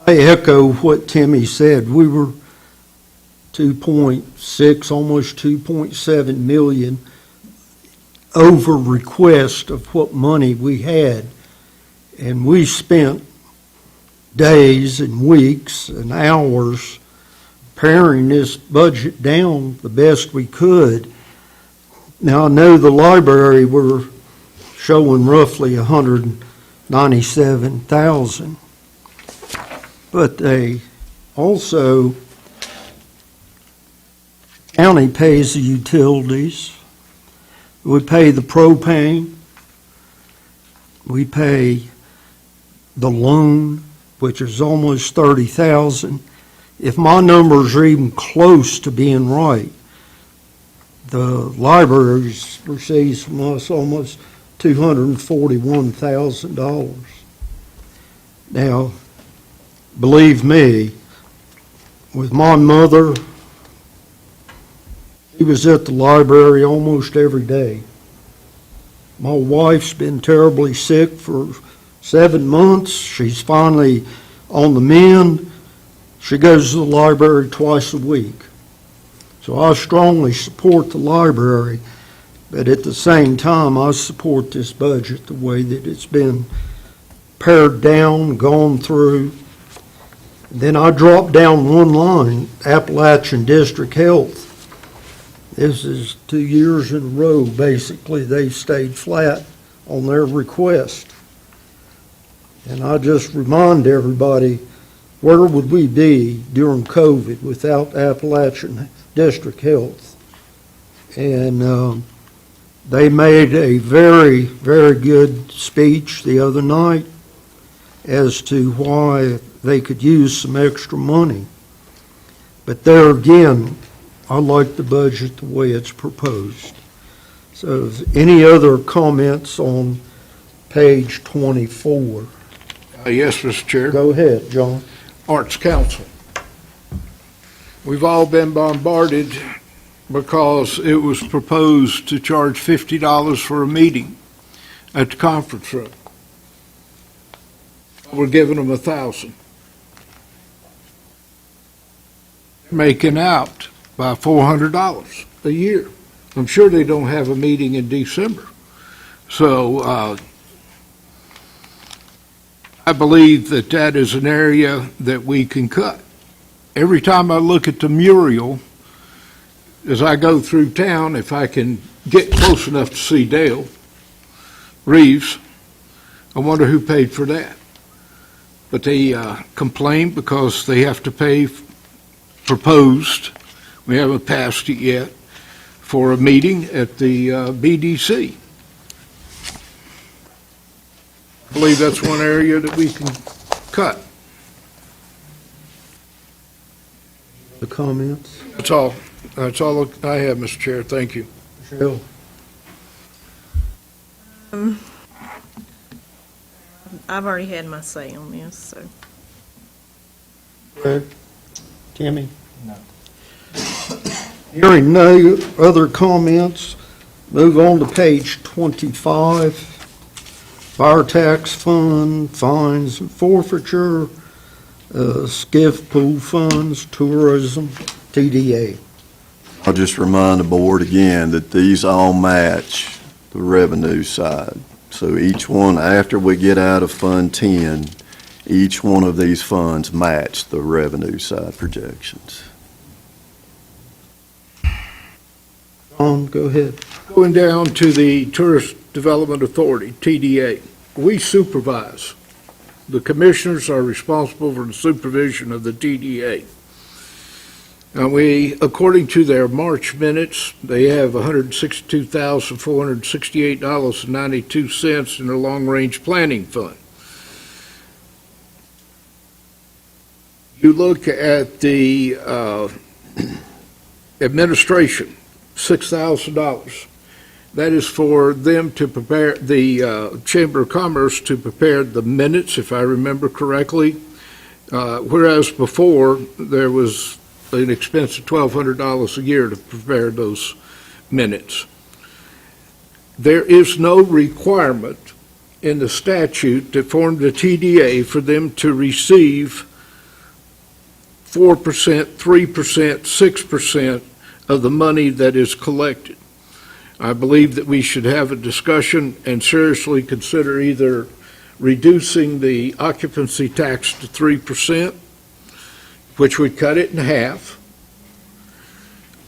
echo what Timmy said. We were 2.6, almost 2.7 million over request of what money we had. And we spent days and weeks and hours paring this budget down the best we could. Now, I know the library were showing roughly 197,000, but they also, county pays the utilities. We pay the propane. We pay the loan, which is almost 30,000. If my numbers are even close to being right, the library receives from us almost $241,000. Now, believe me, with my mother, she was at the library almost every day. My wife's been terribly sick for 7 months. She's finally on the mend. She goes to the library twice a week. So I strongly support the library, but at the same time, I support this budget the way that it's been pared down, gone through. Then I dropped down one line, Appalachian District Health. This is 2 years in a row, basically, they stayed flat on their request. And I just remind everybody, where would we be during COVID without Appalachian District Health? And they made a very, very good speech the other night as to why they could use some extra money. But there again, I like the budget the way it's proposed. So any other comments on page 24? Yes, Mr. Chair. Go ahead, John. Arts Council. We've all been bombarded because it was proposed to charge $50 for a meeting at the conference room. We're giving them $1,000. Making out by $400 a year. I'm sure they don't have a meeting in December. So I believe that that is an area that we can cut. Every time I look at the mural, as I go through town, if I can get close enough to see Dale Reeves, I wonder who paid for that. But they complain because they have to pay proposed, we haven't passed it yet, for a meeting at the BDC. I believe that's one area that we can cut. The comments? That's all I have, Mr. Chair. Thank you. Michelle? I've already had my say on this, so. Greg? Timmy? No. Hearing no other comments, move on to page 25. Fire tax fund, fines and forfeiture, skiff pool funds, tourism, TDA. I'll just remind the board again that these all match the revenue side. So each one, after we get out of Fund 10, each one of these funds match the revenue side projections. John, go ahead. Going down to the Tourist Development Authority, TDA, we supervise. The commissioners are responsible for the supervision of the TDA. And we, according to their March minutes, they have $162,468.92 in their long-range planning fund. You look at the administration, $6,000. That is for them to prepare, the Chamber of Commerce to prepare the minutes, if I remember correctly. Whereas before, there was an expense of $1,200 a year to prepare those minutes. There is no requirement in the statute that formed the TDA for them to receive 4%, 3%, 6% of the money that is collected. I believe that we should have a discussion and seriously consider either reducing the occupancy tax to 3%, which would cut it in half,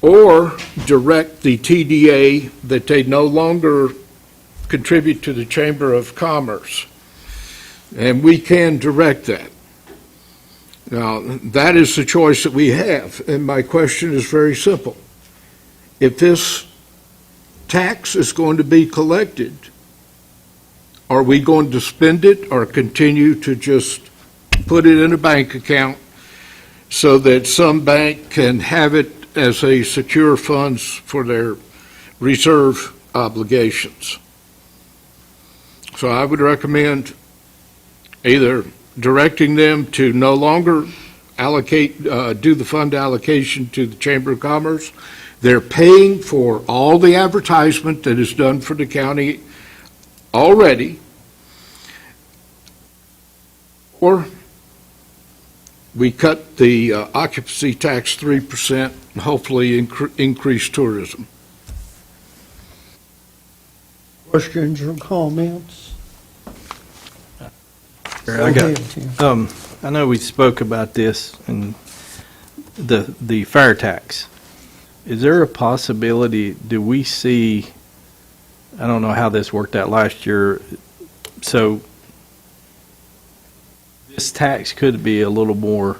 or direct the TDA that they no longer contribute to the Chamber of Commerce. And we can direct that. Now, that is the choice that we have, and my question is very simple. If this tax is going to be collected, are we going to spend it or continue to just put it in a bank account so that some bank can have it as a secure funds for their reserve obligations? So I would recommend either directing them to no longer allocate, do the fund allocation to the Chamber of Commerce. They're paying for all the advertisement that is done for the county already, or we cut the occupancy tax 3% and hopefully increase tourism. Questions or comments? I Go got, ahead, Tim. I know we spoke about this and the fire tax. Is there a possibility, do we see, I don't know how this worked out last year, so this tax could be a little more,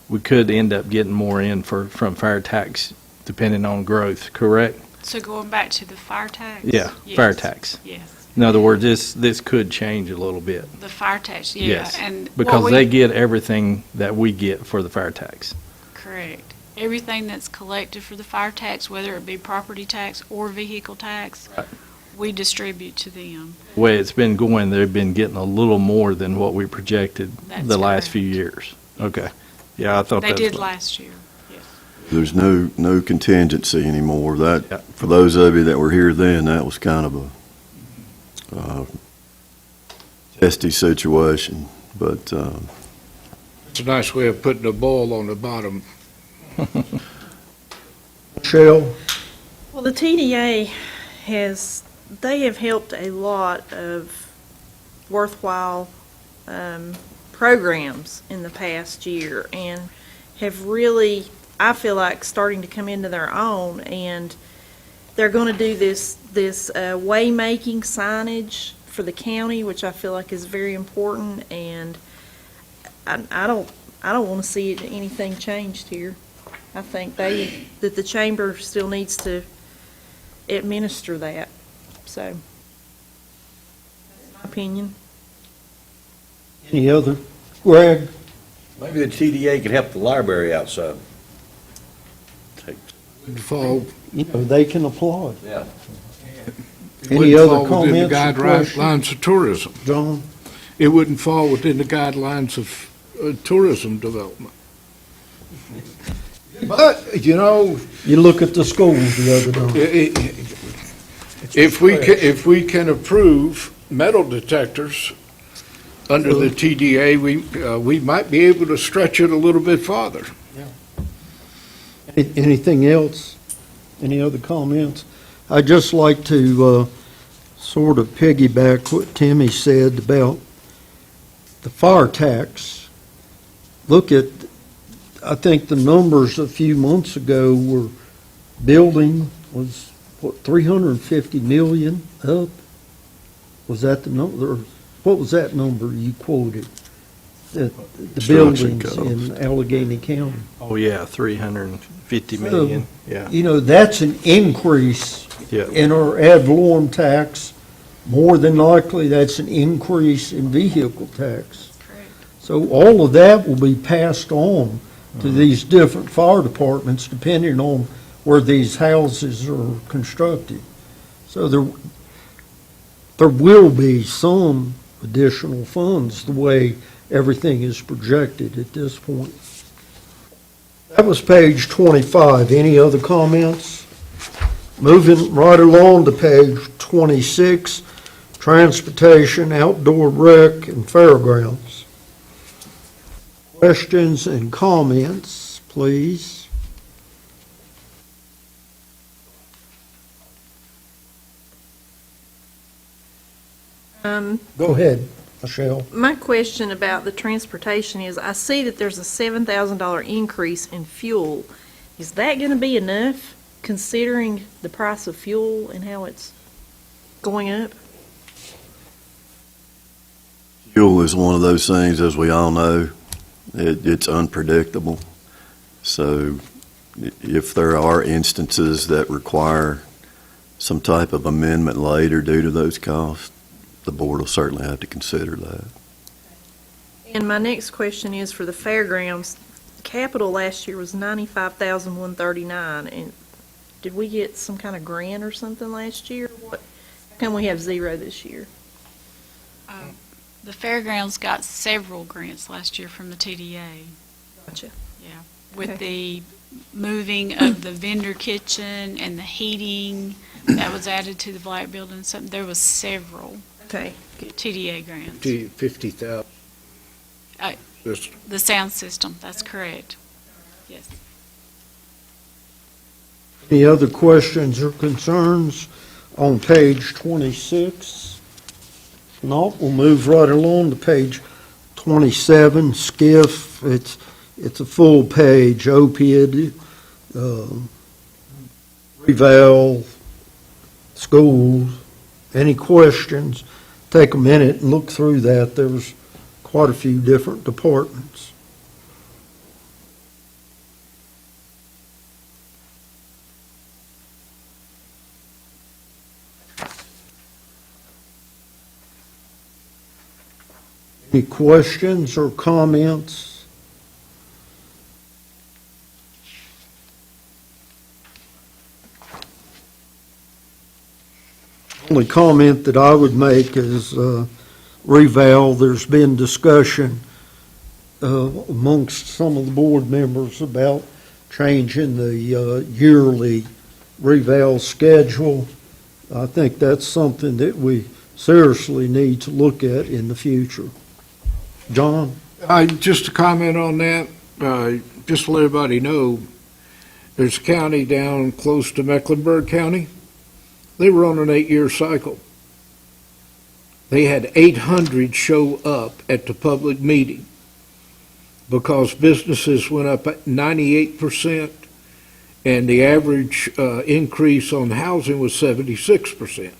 we could end up getting more in from fire tax depending on growth, correct? So going back to the fire tax? Yeah, Yes. fire tax. Yes, In other words, this could change a little bit. the fire tax, yeah. Yes, And what because we- they get everything that we get for the fire tax. Correct. Everything that's collected for the fire tax, whether it be property tax or vehicle tax, Right. we distribute to them. The way it's been going, they've been getting a little more than what we projected That's the last correct. few years. Okay. Yeah, I thought They that's did what- last year, yes. There's no contingency anymore. Yeah. That, for those of you that were here then, that was kind of a testy situation, but It's a nice way of putting a boil on the bottom. Michelle? Well, the TDA they have helped a lot of worthwhile programs in the past year and have really, I feel like, starting to come into their own, and they're going to do this waymaking signage for the county, which I feel like is very important, and I don't want to see anything changed here. I think that the chamber still needs to administer that, so, that's my opinion. Any other? Greg? Maybe the TDA could help the library out some. Fall, You know, they can apply. Yeah. it Any wouldn't other fall within the comments or questions? guidelines of tourism. John? It wouldn't fall within the guidelines of tourism development. But, you know, You look at the schools the other day. if we can approve metal detectors under the TDA, we might be able to stretch it a little bit farther. Anything else? Any other comments? I'd just like to sort of piggyback what Timmy said about the fire tax. Look at, I think the numbers a few months ago were building was, what, 350 million up? Was that the number? What was that number you quoted? The Construction buildings cost. in Alleghany County. Oh, yeah, 350 million, yeah. You know, that's an increase Yeah. in our ad valorem tax. More than likely, that's an increase in vehicle tax. Correct. So all of that will be passed on to these different fire departments depending on where these houses are constructed. So there will be some additional funds the way everything is projected at this point. That was page 25. Any other comments? Moving right along to page 26, transportation, outdoor rec, and fairgrounds. Questions and comments, please. Go ahead, Michelle. My question about the transportation is, I see that there's a $7,000 increase in fuel. Is that going to be enough, considering the price of fuel and how it's going up? Fuel is one of those things, as we all know, it's unpredictable. So if there are instances that require some type of amendment later due to those costs, the board will certainly have to consider that. And my next question is for the fairgrounds. Capital last year was $95,139, and did we get some kind of grant or something last year? What? How come we have zero this year? The fairgrounds got several grants last year from the TDA. Gotcha. Yeah, with Okay. the moving of the vendor kitchen and the heating that was added to the black building, something, there was several Okay. TDA grants. 50,000. Uh, Just The sound system, that's correct. Yes. Any other questions or concerns on page 26? No, we'll move right along to page 27, SCIF. It's a full page, opiate, reval, schools. Any questions? Take a minute and look through that. There's quite a few different departments. Any questions or comments? Only comment that I would make is reval. There's been discussion amongst some of the board members about changing the yearly reval schedule. I think that's something that we seriously need to look at in the future. John? Just to comment on that, just to let everybody know, there's a county down close to Mecklenburg County. They were on an 8-year cycle. They had 800 show up at the public meeting because businesses went up at 98%, and the average increase on housing was 76%.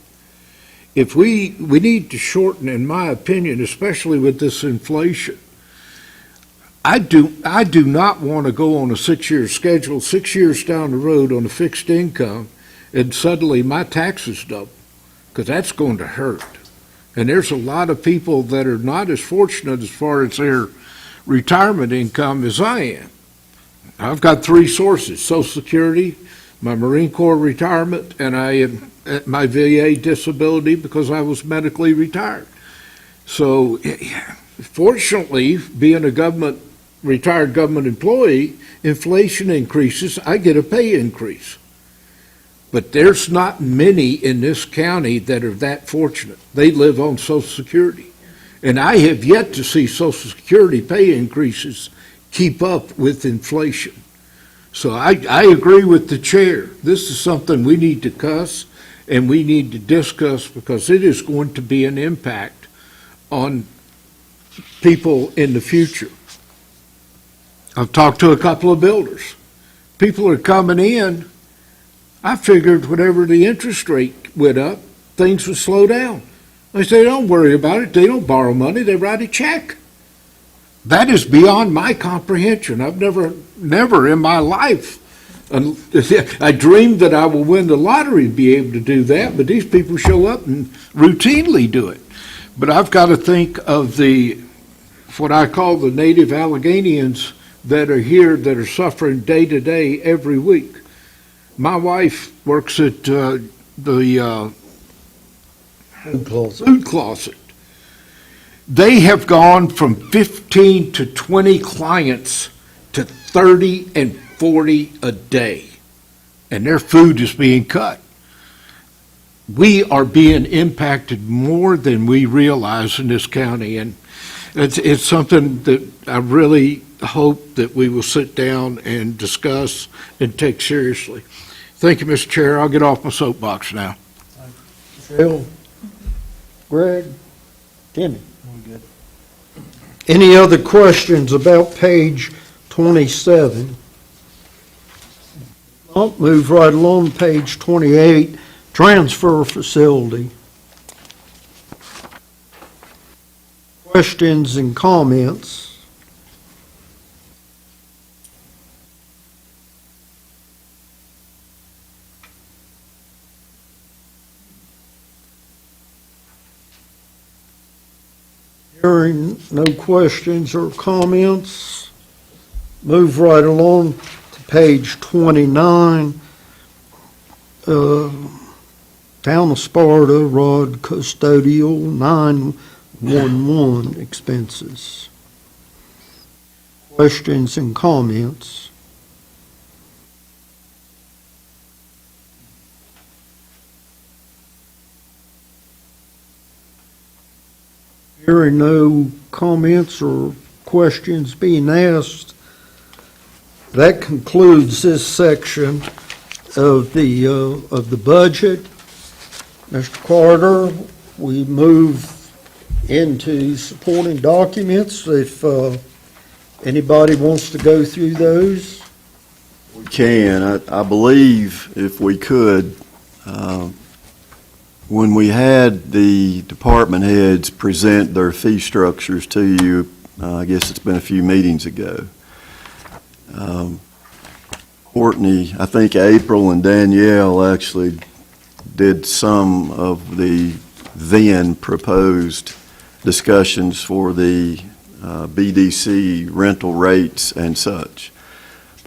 If we need to shorten, in my opinion, especially with this inflation, I do not want to go on a 6-year schedule, 6 years down the road on a fixed income, and suddenly my taxes double, because that's going to hurt. And there's a lot of people that are not as fortunate as far as their retirement income as I am. I've got 3 sources: Social Security, my Marine Corps retirement, and I am at my VA disability because I was medically retired. So fortunately, being a government retired government employee, inflation increases, I get a pay increase. But there's not many in this county that are that fortunate. They live on Social Security. And I have yet to see Social Security pay increases keep up with inflation. So I agree with the chair. This is something we need to cuss and we need to discuss because it is going to be an impact on people in the future. I've talked to a couple of builders. People are coming in. I figured whenever the interest rate went up, things would slow down. They say, don't worry about it. They don't borrow money. They write a check. That is beyond my comprehension. I've never in my life, I dreamed that I will win the lottery and be able to do that, but these people show up and routinely do it. But I've got to think of what I call the native Alleghanians that are here that are suffering day to day every week. My wife works at the food closet. They have gone from 15 to 20 clients to 30 and 40 a day, and their food is being cut. We are being impacted more than we realize in this county, and it's something that I really hope that we will sit down and discuss and take seriously. Thank you, Mr. Chair. I'll get off my soapbox now. Phil, Greg, Timmy. Any other questions about page 27? I'll move right along to page 28, transfer facility. Questions and comments? Hearing no questions or comments, move right along to page 29. Town of Sparta, Rod Custodial, 911 expenses. Questions and comments? Hearing no comments or questions being asked, that concludes this section of the budget. Mr. Carter, we move into supporting documents. If anybody wants to go through those. We can. I believe if we could, when we had the department heads present their fee structures to you, I guess it's been a few meetings ago. Courtney, I think April and Danielle actually did some of the then proposed discussions for the BDC rental rates and such.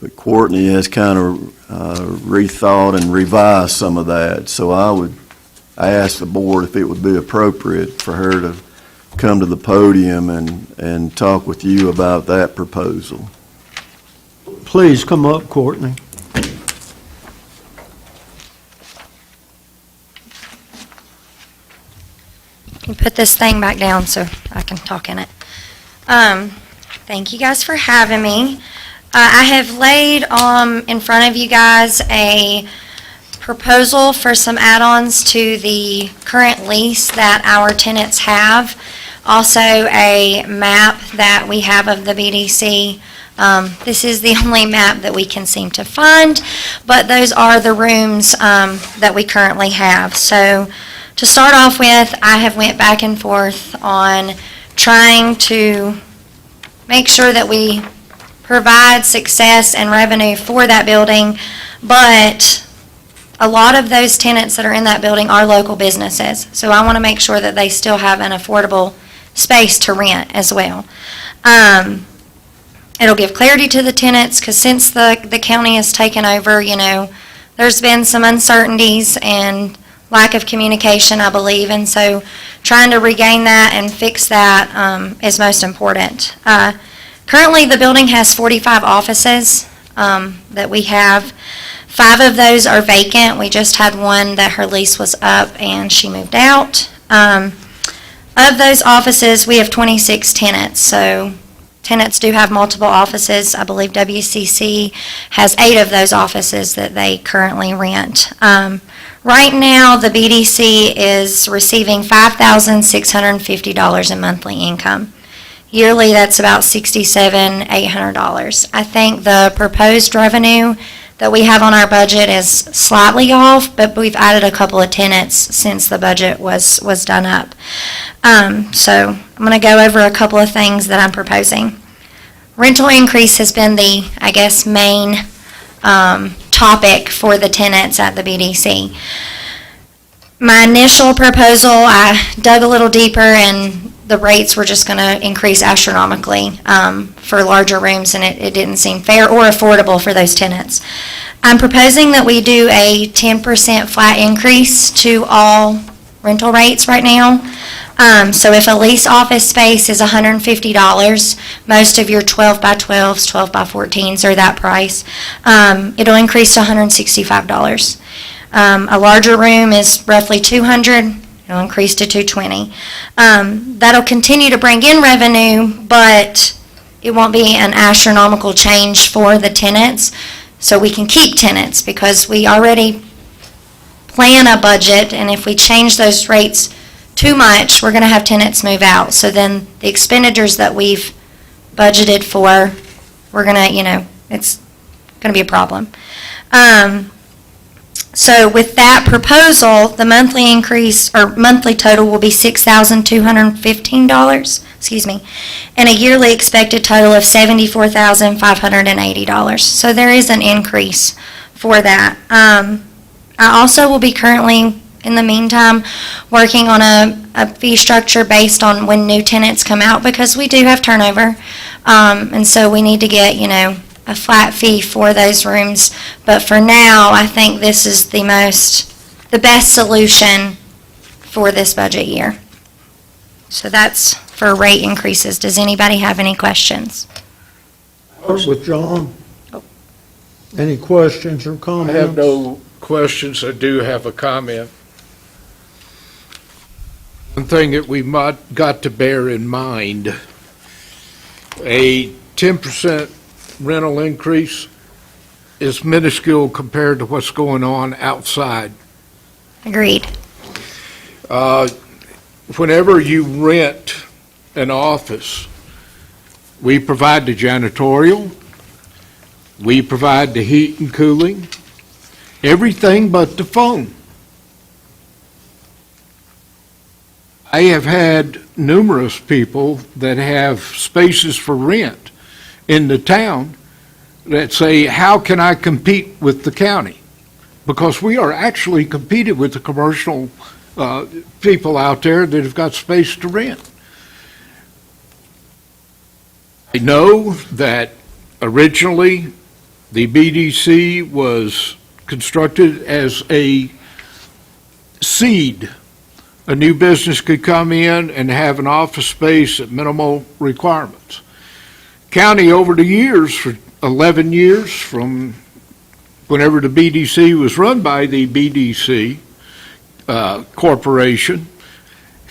But Courtney has kind of rethought and revised some of that. So I asked the board if it would be appropriate for her to come to the podium and talk with you about that proposal. Please come up, Courtney. You put this thing back down so I can talk in it. Thank you guys for having me. I have laid in front of you guys a proposal for some add-ons to the current lease that our tenants have. Also a map that we have of the BDC. This is the only map that we can seem to find, but those are the rooms that we currently have. So to start off with, I have went back and forth on trying to make sure that we provide success and revenue for that building, but a lot of those tenants that are in that building are local businesses. So I want to make sure that they still have an affordable space to rent as well. It'll give clarity to the tenants because since the county has taken over, there's been some uncertainties and lack of communication, I believe, and so trying to regain that and fix that is most important. Currently, the building has 45 offices that we have. 5 of those are vacant. We just had one that her lease was up and she moved out. Of those offices, we have 26 tenants, so tenants do have multiple offices. I believe WCC has 8 of those offices that they currently rent. Right now, the BDC is receiving $5,650 in monthly income. Yearly, that's about $67,800. I think the proposed revenue that we have on our budget is slightly off, but we've added a couple of tenants since the budget was done up. So I'm going to go over a couple of things that I'm proposing. Rental increase has been the, I guess, main topic for the tenants at the BDC. My initial proposal, I dug a little deeper, and the rates were just going to increase astronomically for larger rooms, and it didn't seem fair or affordable for those tenants. I'm proposing that we do a 10% flat increase to all rental rates right now. So if a lease office space is $150, most of your 12 by 12s, 12 by 14s are that price. It'll increase to $165. A larger room is roughly $200. It'll increase to $220. That'll continue to bring in revenue, but it won't be an astronomical change for the tenants. So we can keep tenants because we already plan a budget, and if we change those rates too much, we're going to have tenants move out. So then the expenditures that we've budgeted for, we're going to, it's going to be a problem. So with that proposal, the monthly increase or monthly total will be $6,215, and a yearly expected total of $74,580. So there is an increase for that. I also will be currently, in the meantime, working on a fee structure based on when new tenants come out, because we do have turnover, and so we need to get, a flat fee for those rooms. But for now, I think this is the best solution for this budget year. So that's for rate increases. Does anybody have any questions? Start with John. Any questions or I comments? have no questions. I do have a comment. One thing that we might got to bear in mind, a 10% rental increase is minuscule compared to what's going on outside. Agreed. Whenever you rent an office, we provide the janitorial, we provide the heat and cooling, everything but the phone. I have had numerous people that have spaces for rent in the town that say, how can I compete with the county? Because we are actually competing with the commercial people out there that have got space to rent. I know that originally the BDC was constructed as a seed. A new business could come in and have an office space at minimal requirements. County, over the years, for 11 years, from whenever the BDC was run by the BDC Corporation,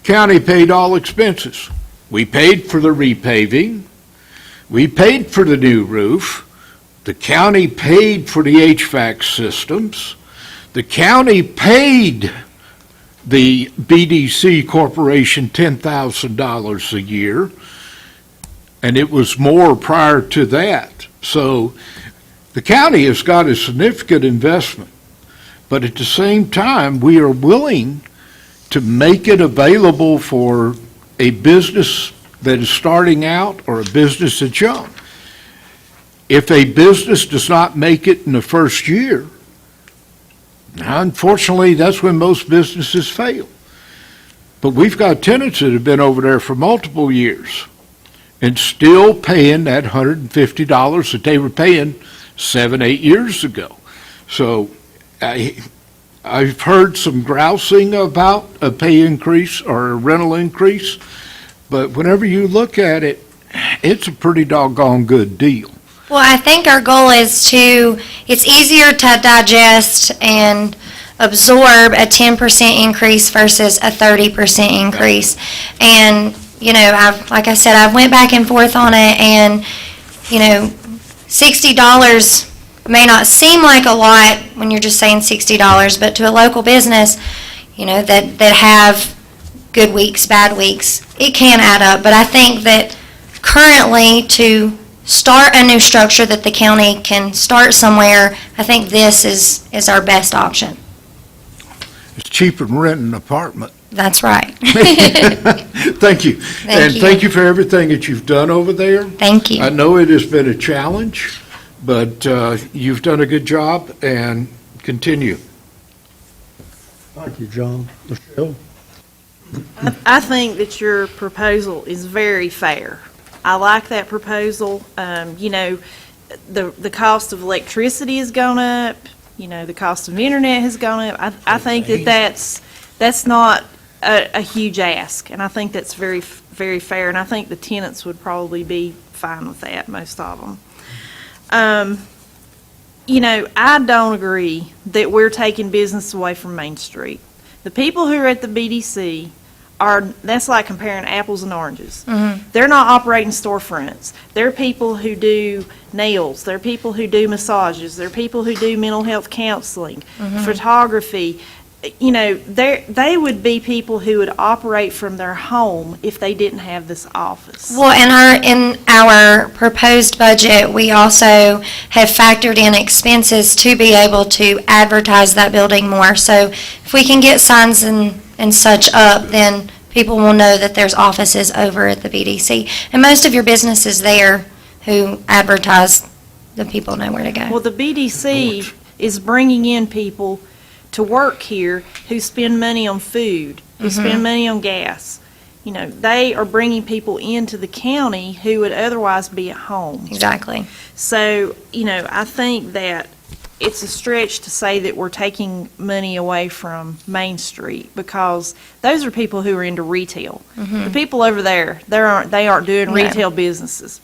county paid all expenses. We paid for the repaving. We paid for the new roof. The county paid for the HVAC systems. The county paid the BDC Corporation $10,000 a year, and it was more prior to that. So the county has got a significant investment, but at the same time, we are willing to make it available for a business that is starting out or a business that's young. If a business does not make it in the first year, unfortunately, that's when most businesses fail. But we've got tenants that have been over there for multiple years and still paying that $150 that they were paying 7-8 years ago. So I've heard some grousing about a pay increase or a rental increase, but whenever you look at it, it's a pretty doggone good deal. Well, I think our goal is it's easier to digest and absorb a 10% increase versus a 30% increase. And, like I said, I went back and forth on it, and, $60 may not seem like a lot when you're just saying $60, but to a local business, that have good weeks, bad weeks, it can add up. But I think that currently, to start a new structure that the county can start somewhere, I think this is our best option. It's cheaper than renting an apartment. That's right. Thank you. And you. thank you for everything that you've done over there. Thank you. I know it has been a challenge, but you've done a good job, and continue. Thank you, John. Michelle? I think that your proposal is very fair. I like that proposal. The cost of electricity has gone up, the cost of internet has gone up. I think that's not a huge ask, and I think that's very, very fair, and I think the tenants would probably be fine with that, most of them. I don't agree that we're taking business away from Main Street. The people who are at the BDC that's like comparing apples and oranges. Mm-hmm. They're not operating storefronts. They're people who do nails. They're people who do massages. They're people who do mental health counseling, photography. They would be people who would operate from their home if they didn't have this office. Well, in our proposed budget, we also have factored in expenses to be able to advertise that building more. So if we can get signs and such up, then people will know that there's offices over at the BDC. And most of your businesses there who advertise, the people know where to go. Well, the BDC is bringing in people to work here who spend money on food, who spend money on gas. They are bringing people into the county who would otherwise be at home. Exactly. So, I think that it's a stretch to say that we're taking money away from Main Street, because those are people who are into retail. The people over there, they aren't doing No. retail businesses.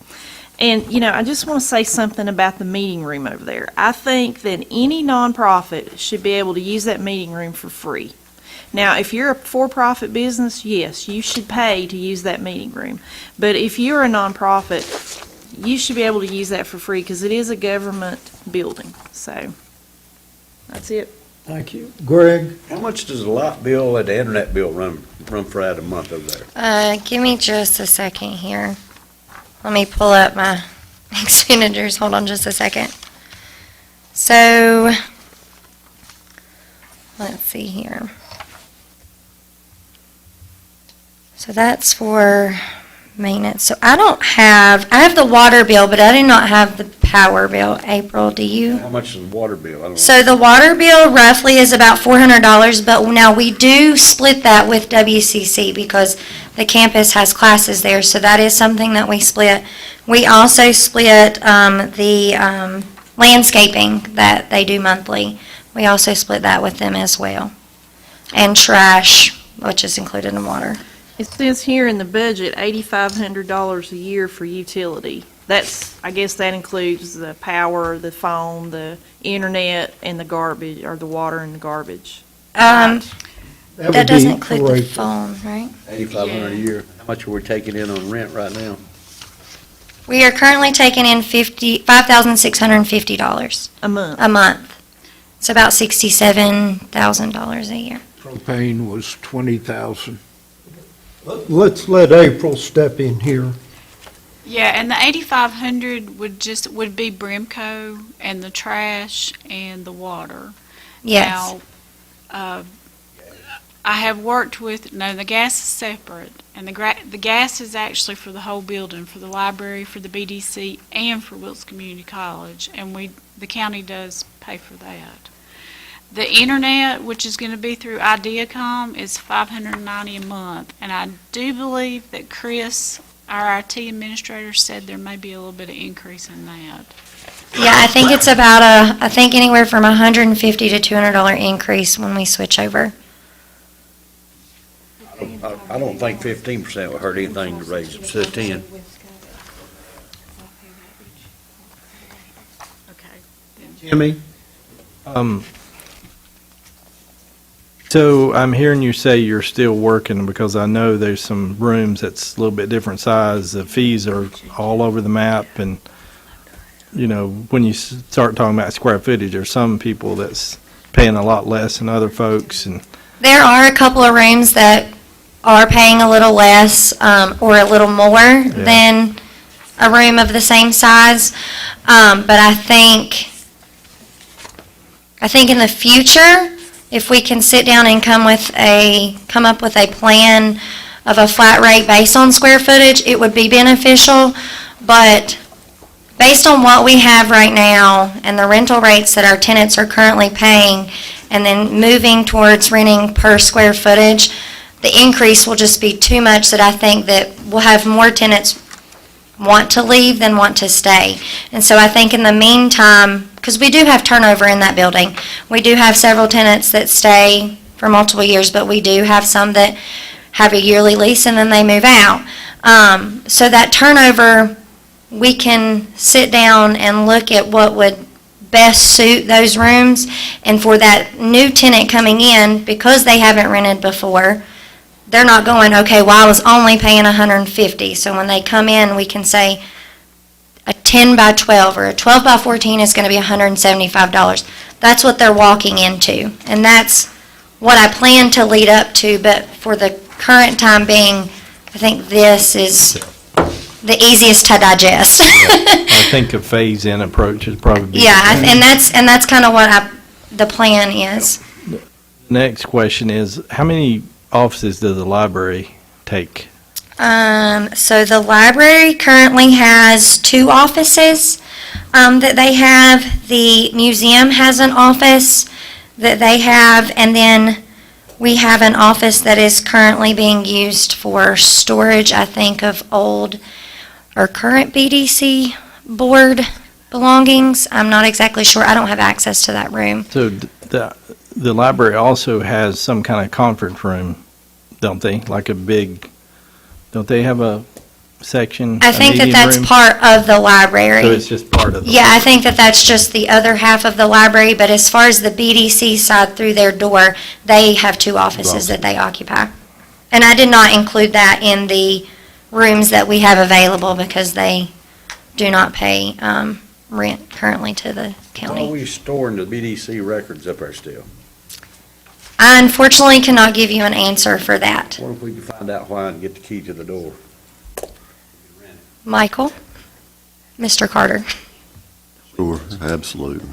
And, I just want to say something about the meeting room over there. I think that any nonprofit should be able to use that meeting room for free. Now, if you're a for-profit business, yes, you should pay to use that meeting room. But if you're a nonprofit, you should be able to use that for free, because it is a government building. So, that's it. Thank you. Greg? How much does the light bill and the internet bill run for out a month over there? Give me just a second here. Let me pull up my expenditures. Hold on just a second. So, let's see here. So that's for maintenance. So I have the water bill, but I do not have the power bill. April, do you? How much is the water bill? I don't know. So the water bill roughly is about $400, but now we do split that with WCC because the campus has classes there, so that is something that we split. We also split the landscaping that they do monthly. We also split that with them as well. And trash, which is included in water. It says here in the budget, $8,500 a year for utility. I guess that includes the power, the phone, the internet, and the garbage, or the water and the garbage. That would doesn't be include the correct. phone, right? $8,500 a year. How much are we taking in on rent right now? We are currently taking in $5,650 A month. a month. It's about $67,000 a year. Propane was 20,000. Let's let April step in here. Yeah, and the 8,500 would be Brimco and the trash and the water. Yes. Now, I have worked with, the gas is separate, and the gas is actually for the whole building, for the library, for the BDC, and for Wilkes Community College, and the county does pay for that. The internet, which is going to be through Ideacom, is $590 a month, and I do believe that Chris, our IT administrator, said there may be a little bit of increase in that. Yeah, I think it's about anywhere from $150 to $200 increase when we switch over. I don't think 15% would hurt anything to raise it to 10. Jimmy? So I'm hearing you say you're still working, because I know there's some rooms that's a little bit different size. The fees are all over the map, and, you know, when you start talking about square footage, there's some people that's paying a lot less than other folks, and There are a couple of rooms that are paying a little less, or a little more than a room of the same size. But I think in the future, if we can sit down and come up with a plan of a flat rate based on square footage, it would be beneficial. But based on what we have right now and the rental rates that our tenants are currently paying, and then moving towards renting per square footage, the increase will just be too much that I think that we'll have more tenants want to leave than want to stay. And so I think in the meantime, because we do have turnover in that building, we do have several tenants that stay for multiple years, but we do have some that have a yearly lease and then they move out. So that turnover, we can sit down and look at what would best suit those rooms. And for that new tenant coming in, because they haven't rented before, they're not going, okay, well, I was only paying $150. So when they come in, we can say a 10 by 12 or a 12 by 14 is going to be $175. That's what they're walking into. And that's what I plan to lead up to. But for the current time being, I think this is the easiest to digest. I think a phase-in approach is probably. Yeah, and that's kind of what the plan is. Next question is, how many offices does the library take? So the library currently has 2 offices that they have. The museum has an office that they have, and then we have an office that is currently being used for storage, I think, of old or current BDC board belongings. I'm not exactly sure. I don't have access to that room. So the library also has some kind of conference room, don't they? Like a big, don't they have a section? I a think that meeting that's room? part of the library. So it's just part of the. Yeah, I think that that's just the other half of the library, but as far as the BDC side through their door, they have 2 offices that they occupy. And I did not include that in the rooms that we have available because they do not pay rent currently to the How are county. we storing the BDC records up there still? I unfortunately cannot give you an answer for that. What if we can find out why and get the key to the door? Michael? Mr. Carter? Sure, absolutely.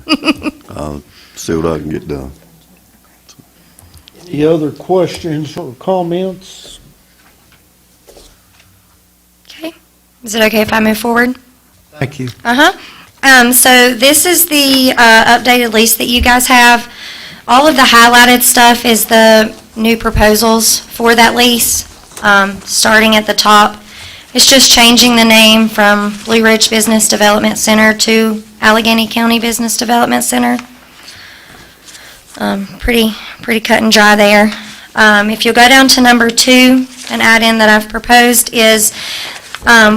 I'll see what I can get done. Any other questions or comments? Okay. Is it okay if I move forward? Thank you. So this is the updated lease that you guys have. All of the highlighted stuff is the new proposals for that lease, starting at the top. It's just changing the name from Blue Ridge Business Development Center to Alleghany County Business Development Center. Pretty cut and dry there. If you'll go down to number 2, an add-in that I've proposed is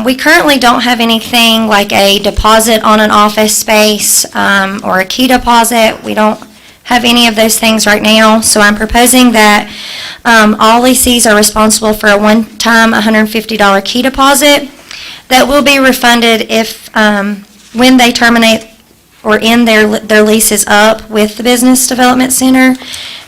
we currently don't have anything like a deposit on an office space or a key deposit. We don't have any of those things right now, so I'm proposing that all lessees are responsible for a one-time $150 key deposit that will be refunded if, when they terminate or end their leases up with the Business Development Center,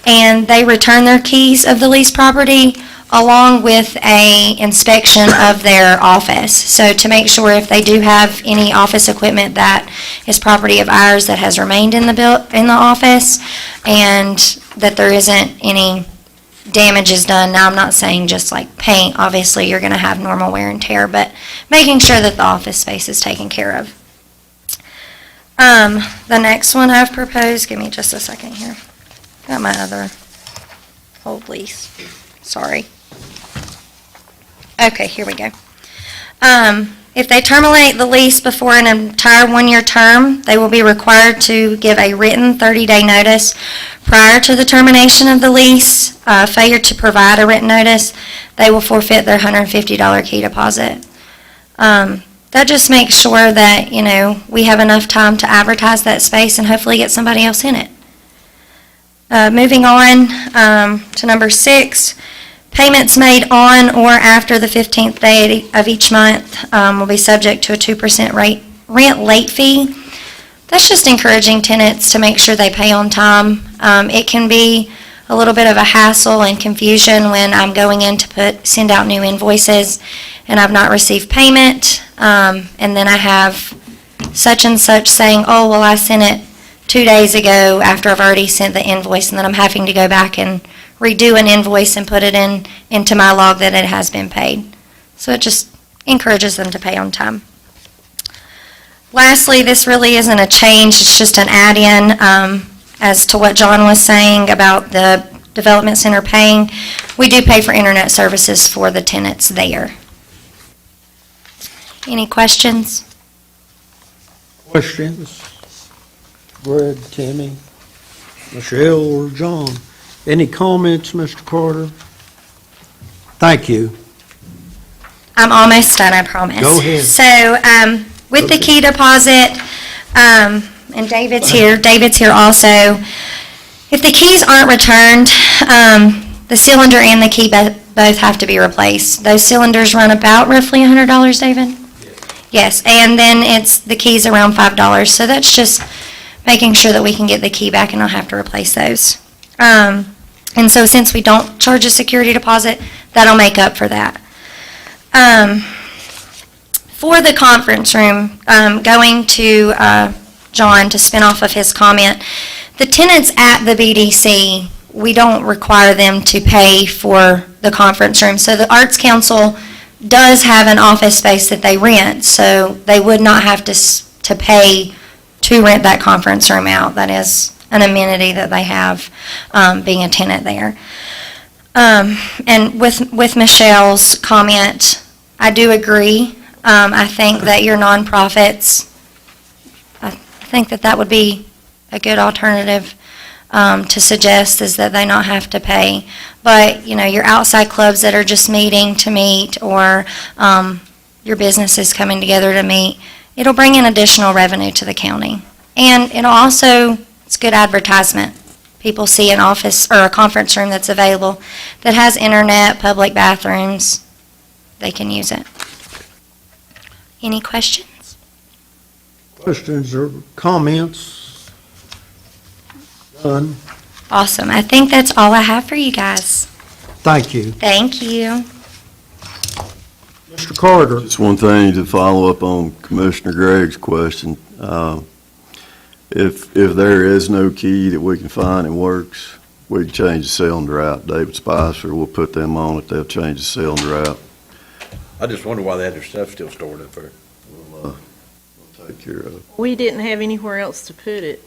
and they return their keys of the leased property along with a inspection of their office. So to make sure if they do have any office equipment that is property of ours that has remained in the office, and that there isn't any damages done. Now, I'm not saying just like paint. Obviously, you're going to have normal wear and tear, but making sure that the office space is taken care of. The next one I've proposed, give me just a second here. Got my other old lease. Sorry. Okay, here we go. If they terminate the lease before an entire 1-year term, they will be required to give a written 30-day notice prior to the termination of the lease. Failure to provide a written notice, they will forfeit their $150 key deposit. that just makes sure that, we have enough time to advertise that space and hopefully get somebody else in it. Moving on to number 6, payments made on or after the 15th day of each month will be subject to a 2% rent late fee. That's just encouraging tenants to make sure they pay on time. It can be a little bit of a hassle and confusion when I'm going in to send out new invoices and I've not received payment, and then I have such and such saying, oh, well, I sent it 2 days ago after I've already sent the invoice, and then I'm having to go back and redo an invoice and put it into my log that it has been paid. So it just encourages them to pay on time. Lastly, this really isn't a change, it's just an add-in as to what John was saying about the development center paying. We do pay for internet services for the tenants there. Any questions? Questions? Greg, Tammy, Michelle, or John? Any comments, Mr. Carter? Thank you. I'm almost done, I promise. Go ahead. So, with the key deposit, and David's here also, if the keys aren't returned, the cylinder and the key both have to be replaced. Those cylinders run about roughly $100, David? Yes, and then the keys around $5, so that's just making sure that we can get the key back and not have to replace those. And so since we don't charge a security deposit, that'll make up for that. For the conference room, going to John to spin off of his comment, the tenants at the BDC, we don't require them to pay for the conference room. So the Arts Council does have an office space that they rent, so they would not have to pay to rent that conference room out. That is an amenity that they have, being a tenant there. And with Michelle's comment, I do agree. I think that your nonprofits, I think that would be a good alternative to suggest, is that they not have to pay. But, your outside clubs that are just meeting to meet, or your businesses coming together to meet, it'll bring in additional revenue to the county. And it's good advertisement. People see an office or a conference room that's available that has internet, public bathrooms, they can use it. Any questions? Questions or comments? None. Awesome. I think that's all I have for you guys. Thank you. Thank you. Mr. Carter? Just one thing to follow up on Commissioner Gregg's question. If there is no key that we can find that works, we can change the cylinder out. David Spicer, we'll put them on it, they'll change the cylinder out. I just wonder why they had their stuff still stored up there. We'll take care of it. We didn't have anywhere else to put it.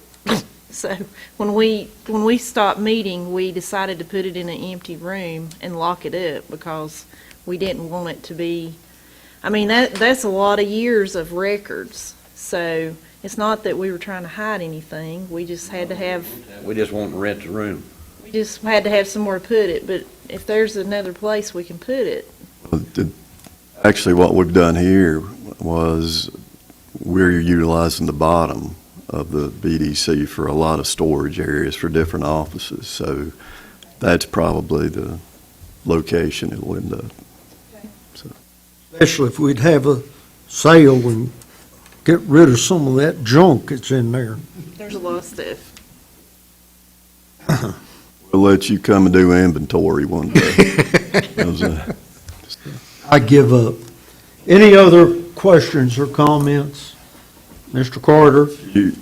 So when we stopped meeting, we decided to put it in an empty room and lock it up because we didn't want it to be, that's a lot of years of records. So it's not that we were trying to hide anything. We just had to have, We just want to rent the room. we just had to have somewhere to put it. But if there's another place we can put it. Actually, what we've done here was we're utilizing the bottom of the BDC for a lot of storage areas for different offices. So that's probably the location it will end up. Especially if we'd have a sale and get rid of some of that junk that's in there. There's a lot of stuff. We'll let you come and do inventory one day. How's that? I give up. Any other questions or comments? Mr. Carter?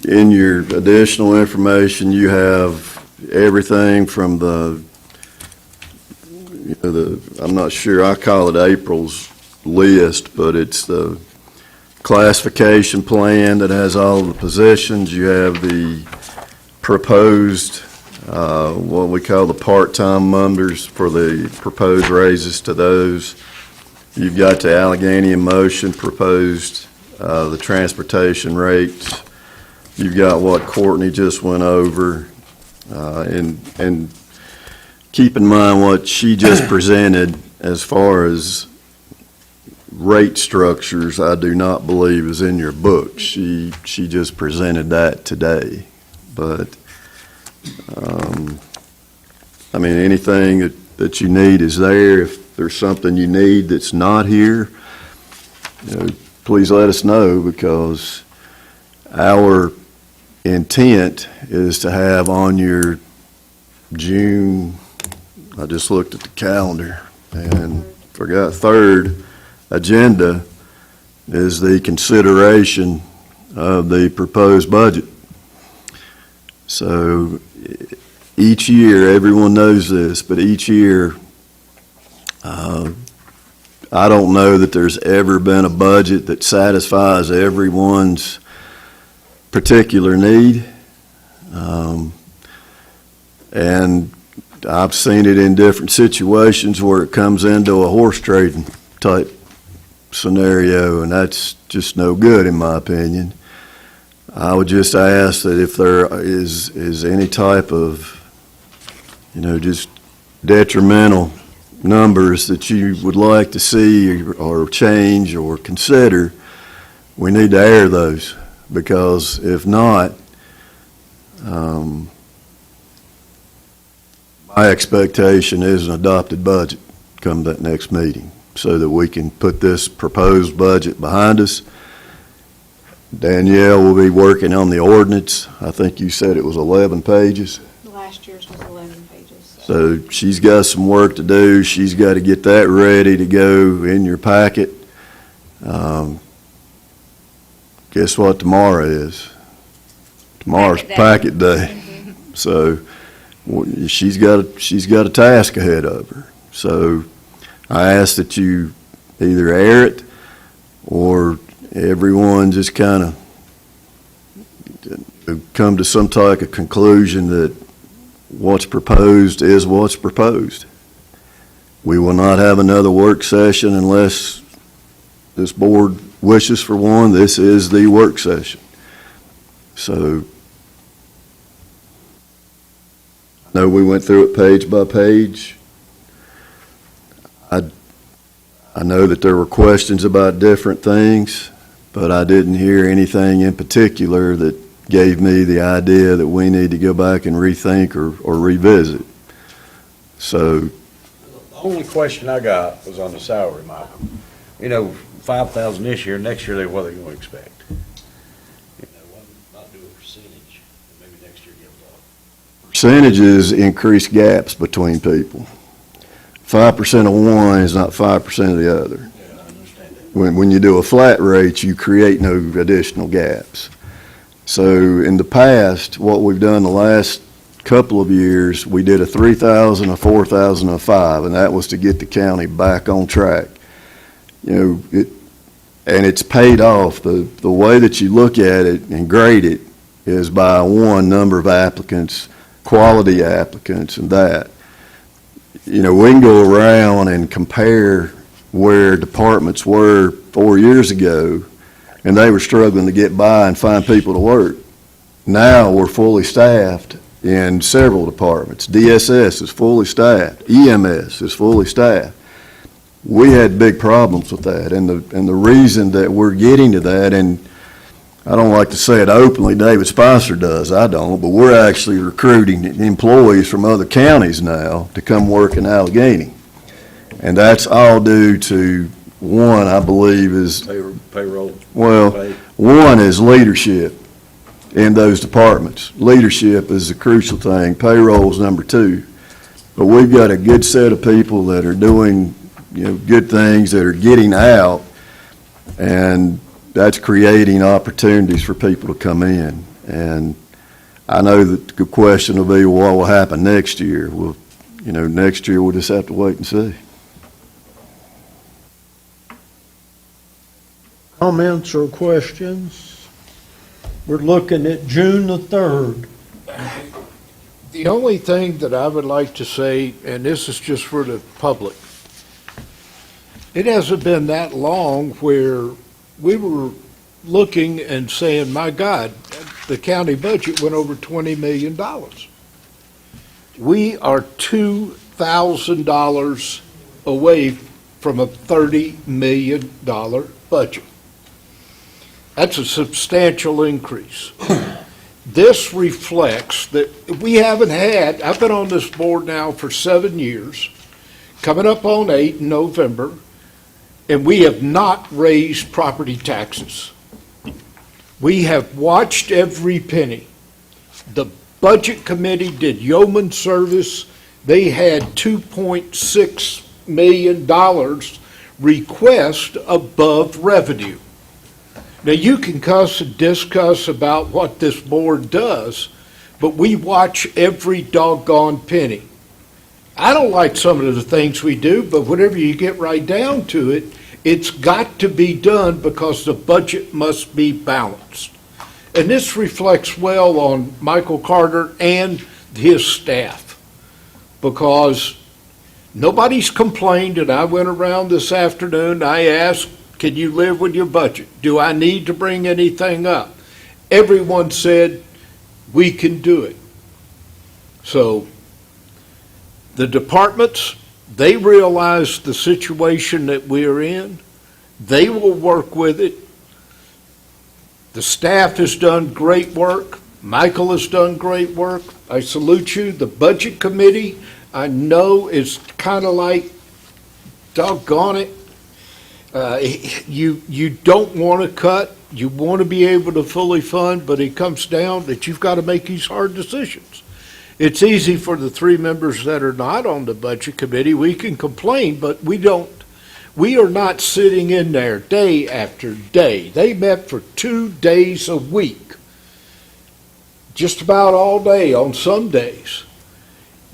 In your additional information, you have everything from I'm not sure, I call it April's list, but it's the classification plan that has all the positions. You have the proposed, what we call the part-time numbers for the proposed raises to those. You've got the Alleghany in motion proposed, the transportation rates. You've got what Courtney just went over, and keep in mind what she just presented as far as rate structures, I do not believe is in your book. She just presented that today. But, I mean, anything that you need is there. If there's something you need that's not here, please let us know, because our intent is to have on your June, I just looked at the calendar and forgot, 3rd agenda is the consideration of the proposed budget. So each year, everyone knows this, but each year, I don't know that there's ever been a budget that satisfies everyone's particular need. And I've seen it in different situations where it comes into a horse trading type scenario, and that's just no good in my opinion. I would just ask that if there is any type of, just detrimental numbers that you would like to see or change or consider, we need to air those, because if not, my expectation is an adopted budget come that next meeting, so that we can put this proposed budget behind us. Danielle will be working on the ordinance. I think you said it was 11 pages. Last year's was 11 pages. So she's got some work to do. She's got to get that ready to go in your packet. Guess what tomorrow is? Tomorrow's packet day. So she's got a task ahead of her. So I ask that you either air it, or everyone just kind of come to some type of conclusion that what's proposed is what's proposed. We will not have another work session unless this board wishes for one. This is the work session. So I know we went through it page by page. I know that there were questions about different things, but I didn't hear anything in particular that gave me the idea that we need to go back and rethink or revisit. So The only question I got was on the salary, Michael. 5,000 this year, next year, what are they going to expect? Not do a percentage, maybe next year give up. percentages increase gaps between people. 5% of one is not 5% of the other. Yeah, I understand that. When you do a flat rate, you create no additional gaps. So in the past, what we've done the last couple of years, we did a 3,000, a 4,000, a 5, and that was to get the county back on track. And it's paid off. The way that you look at it and grade it is by one, number of applicants, quality applicants, and that. We can go around and compare where departments were 4 years ago, and they were struggling to get by and find people to work. Now we're fully staffed in several departments. DSS is fully staffed. EMS is fully staffed. We had big problems with that, and the reason that we're getting to that, and I don't like to say it openly, David Spicer does, I don't, but we're actually recruiting employees from other counties now to come work in Alleghany. And that's all due to, one, I believe, is, Payroll. well, pay. one is leadership in those departments. Leadership is the crucial thing. Payroll is number two. But we've got a good set of people that are doing, good things, that are getting out, and that's creating opportunities for people to come in. And I know that the question will be, well, what will happen next year? Well, next year we'll just have to wait and see. Comments or questions? We're looking at June the 3rd. The only thing that I would like to say, and this is just for the public, it hasn't been that long where we were looking and saying, my God, the county budget went over $20 million. We are $2,000 away from a $30 million budget. That's a substantial increase. This reflects that we haven't had, I've been on this board now for 7 years, coming up on 8 in November, and we have not raised property taxes. We have watched every penny. The Budget Committee did yeoman service. They had $2.6 million request above revenue. Now, you can cuss and discuss about what this board does, but we watch every doggone penny. I don't like some of the things we do, but whenever you get right down to it, it's got to be done because the budget must be balanced. And this reflects well on Michael Carter and his staff, because nobody's complained, and I went around this afternoon, I asked, can you live with your budget? Do I need to bring anything up? Everyone said, we can do it. So the departments, they realize the situation that we're in. They will work with it. The staff has done great work. Michael has done great work. I salute you. The Budget Committee, I know is kind of like, doggone it, you don't want to cut. You want to be able to fully fund, but it comes down that you've got to make these hard decisions. It's easy for the 3 members that are not on the Budget Committee. We can complain, but we are not sitting in there day after day. They met for 2 days a week, just about all day on some days,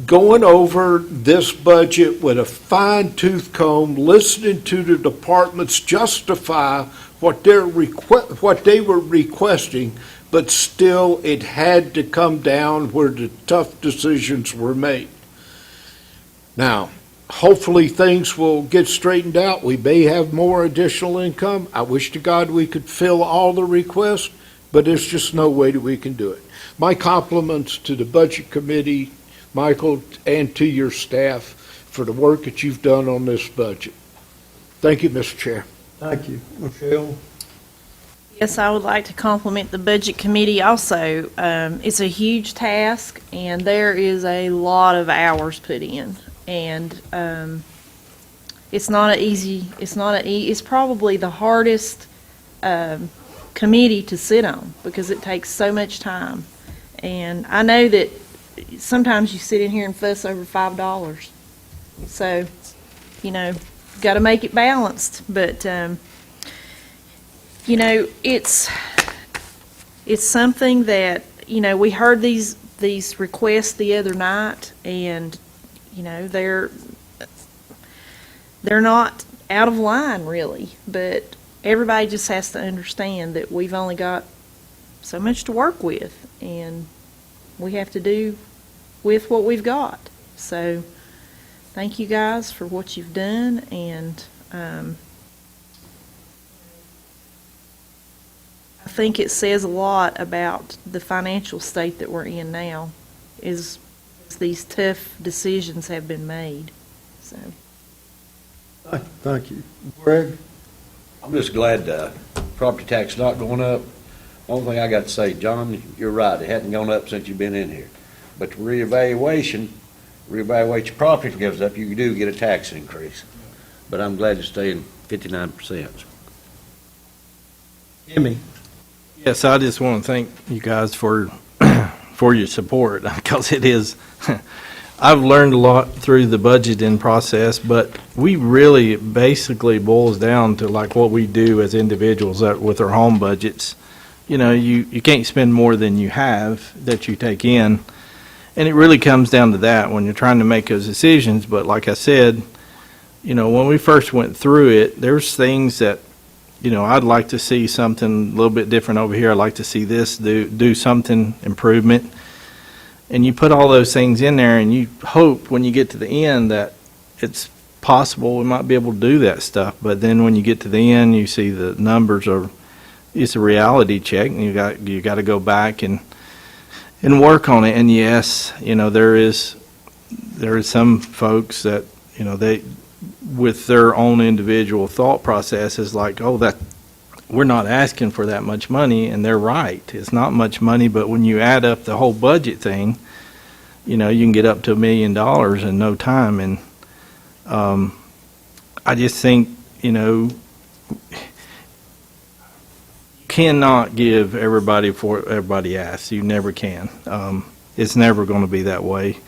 going over this budget with a fine-tooth comb, listening to the departments justify what they were requesting, but still it had to come down where the tough decisions were made. Now, hopefully things will get straightened out. We may have more additional income. I wish to God we could fill all the requests, but there's just no way that we can do it. My compliments to the Budget Committee, Michael, and to your staff for the work that you've done on this budget. Thank you, Mr. Chair. Thank you. Michelle? Yes, I would like to compliment the Budget Committee also. It's a huge task, and there is a lot of hours put in. And it's probably the hardest committee to sit on because it takes so much time. And I know that sometimes you sit in here and fuss over $5. So, got to make it balanced. But, it's something that, we heard these requests the other night, and, they're not out of line, really. But everybody just has to understand that we've only got so much to work with, and we have to do with what we've got. So thank you guys for what you've done, and I think it says a lot about the financial state that we're in now, is these tough decisions have been made. So Thank you. Greg? I'm just glad property tax not going up. Only thing I got to say, John, you're right, it hadn't gone up since you've been in here. But the reevaluate your property goes up, you do get a tax increase. But I'm glad to stay in 59%. Jimmy? Yes, I just want to thank you guys for your support, because it is, I've learned a lot through the budgeting process, but we really basically boils down to like what we do as individuals with our home budgets. You can't spend more than you have that you take in, and it really comes down to that when you're trying to make those decisions. But like I said, when we first went through it, there's things that I'd like to see something a little bit different over here. I'd like to see this do something improvement. And you put all those things in there, and you hope when you get to the end that it's possible we might be able to do that stuff. But then when you get to the end, you see the numbers it's a reality check, and you got to go back and work on it. And yes, there is some folks that with their own individual thought processes, like, oh, that, we're not asking for that much money, and they're right. It's not much money, but when you add up the whole budget thing, you know, you can get up to $1 million in no time, and I just think, you know, cannot give everybody for everybody asks. You never can. It's never going to be that way.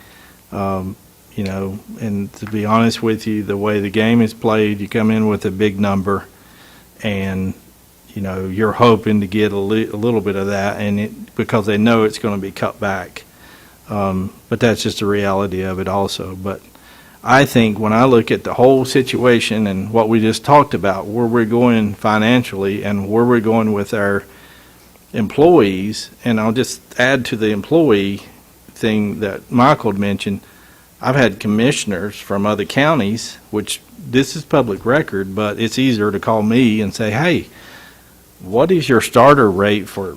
You know, and to be honest with you, the way the game is played, you come in with a big number, and you know you're hoping to get a little bit of that, and because they know it's going to be cut back. But that's just the reality of it, also. But I think when I look at the whole situation and what we just talked about, where we're going financially and where we're going with our employees, and I'll just add to the employee thing that Michael had mentioned, I've had commissioners from other counties, which this is public record, but it's easier to call me and say, hey, what is your starter rate for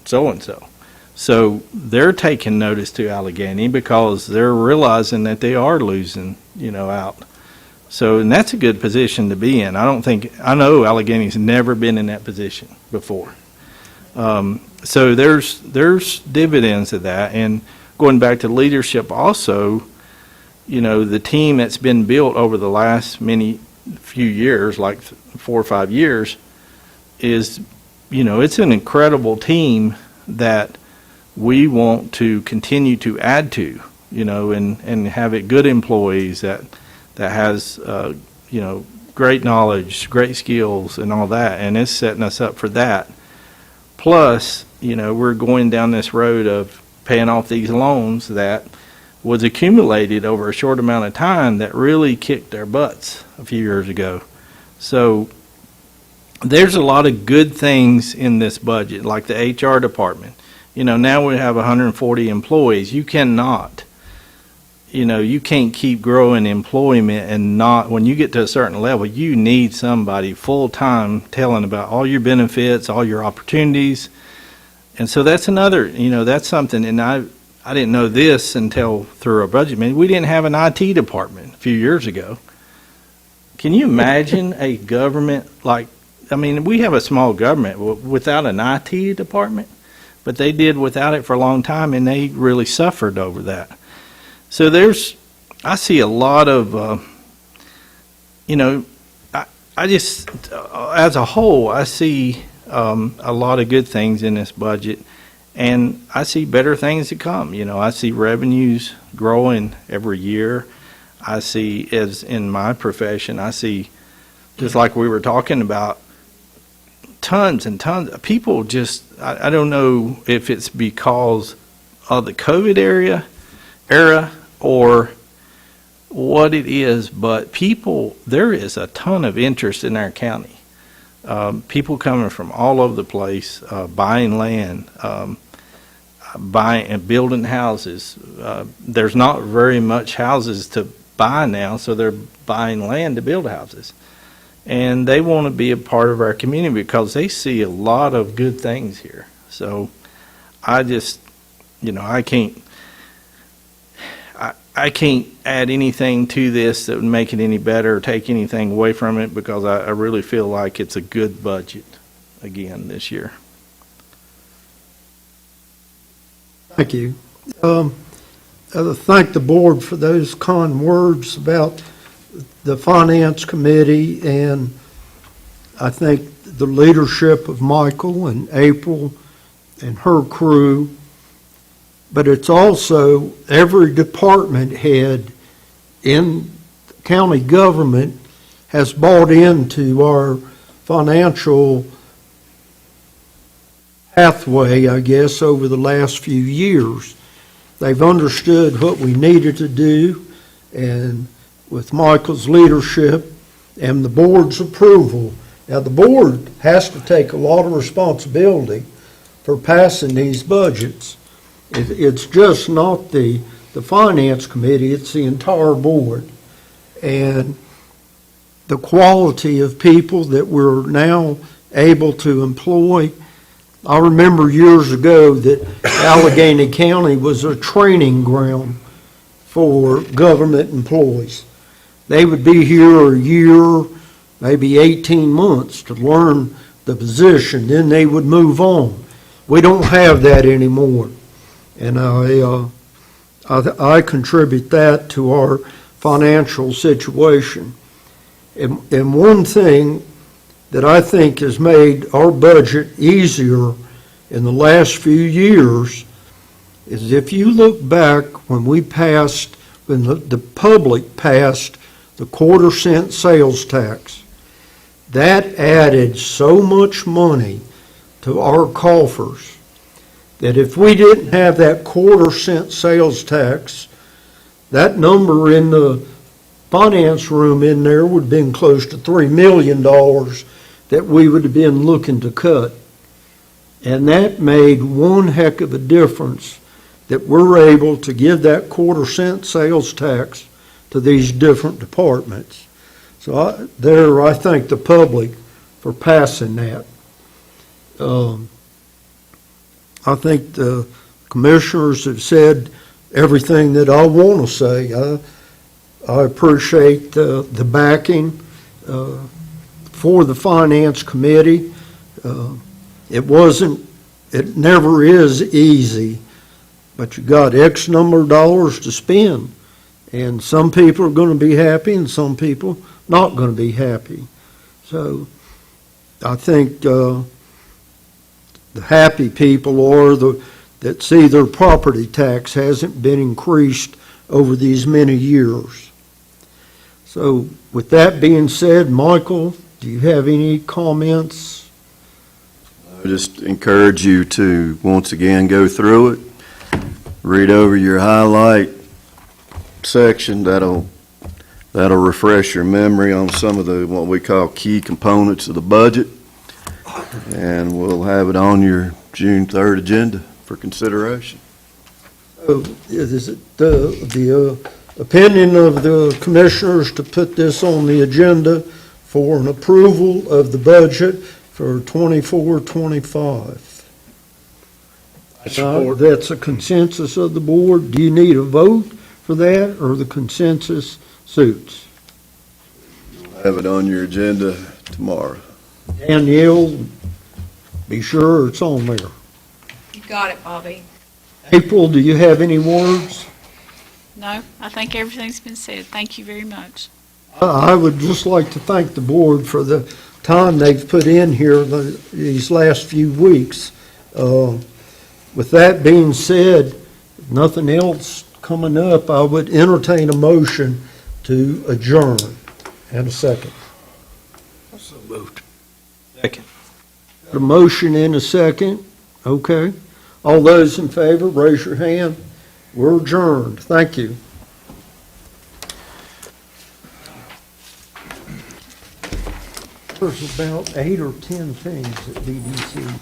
so-and-so? So they're taking notice to Alleghany because they're realizing that they are losing, you know, out. So, and that's a good position to be in. I know Alleghany's never been in that position before. So there's dividends of that. And going back to leadership also, you know, the team that's been built over the last few years, like 4 or 5 years, is, you know, it's an incredible team that we want to continue to add to, you know, and have it good employees that has, you know, great knowledge, great skills and all that, and it's setting us up for that. Plus, you know, we're going down this road of paying off these loans that was accumulated over a short amount of time that really kicked their butts a few years ago. So there's a lot of good things in this budget, like the HR department. You know, now we have 140 employees. You cannot, you know, you can't keep growing employment and not, when you get to a certain level, you need somebody full-time telling about all your benefits, all your opportunities. And so that's another, you know, that's something, and I didn't know this until through our budget meeting. We didn't have an IT department a few years ago. Can you imagine a government like, I mean, we have a small government without an IT department, but they did without it for a long time, and they really suffered over that. So I see a lot of, you know, I just, as a whole, I see a lot of good things in this budget, and I see better things to come. You know, I see revenues growing every year. I see, as in my profession, I see, just like we were talking about, tons and tons of people just, I don't know if it's because of the COVID era or what it is, but there is a ton of interest in our county. People coming from all over the place, buying land, buying and building houses. There's not very much houses to buy now, so they're buying land to build houses. And they want to be a part of our community because they see a lot of good things here. So I just, you know, I can't add anything to this that would make it any better or take anything away from it, because I really feel like it's a good budget again this year. Thank you. I thank the board for those kind words about the Finance Committee, and I think the leadership of Michael and April and her crew, but it's also every department head in county government has bought into our financial pathway, I guess, over the last few years. They've understood what we needed to do, and with Michael's leadership and the board's approval. Now, the board has to take a lot of responsibility for passing these budgets. It's just not the Finance Committee, it's the entire board. And the quality of people that we're now able to employ. I remember years ago that Alleghany County was a training ground for government employees. they would be here a year, maybe 18 months to learn the position, then they would move on. We don't have that anymore. And I contribute that to our financial situation. And one thing that I think has made our budget easier in the last few years is if you look back when the public passed the quarter-cent sales tax, that added so much money to our coffers that if we didn't have that quarter-cent sales tax, that number in the finance room in there would have been close to $3 million that we would have been looking to cut. And that made one heck of a difference that we're able to give that quarter-cent sales tax to these different departments. So I thank the public for passing that. I think the commissioners have said everything that I want to say. I appreciate the backing for the Finance Committee. It never is easy, but you got X number of dollars to spend. And some people are going to be happy and some people not going to be happy. So I think the happy people are that see their property tax hasn't been increased over these many years. So with that being said, Michael, do you have any comments? I just encourage you to, once again, go through it, read over your highlight section. That'll refresh your memory on some of the, what we call key components of the budget. And we'll have it on your June 3rd agenda for consideration. Is it the opinion of the commissioners to put this on the agenda for an approval of the budget for 24-25? That's a consensus of the board. Do you need a vote for that, or the consensus suits? Have it on your agenda tomorrow. Danielle, be sure it's on there. You got it, Bobby. April, do you have any words? No, I think everything's been said. Thank you very much. I would just like to thank the board for the time they've put in here these last few weeks. With that being said, nothing else coming up, I would entertain a motion to adjourn. And a second. So moved. Second. A motion and a second. Okay. All those in favor, raise your hand. We're adjourned. Thank you. There's about 8 or 10 things at BDC.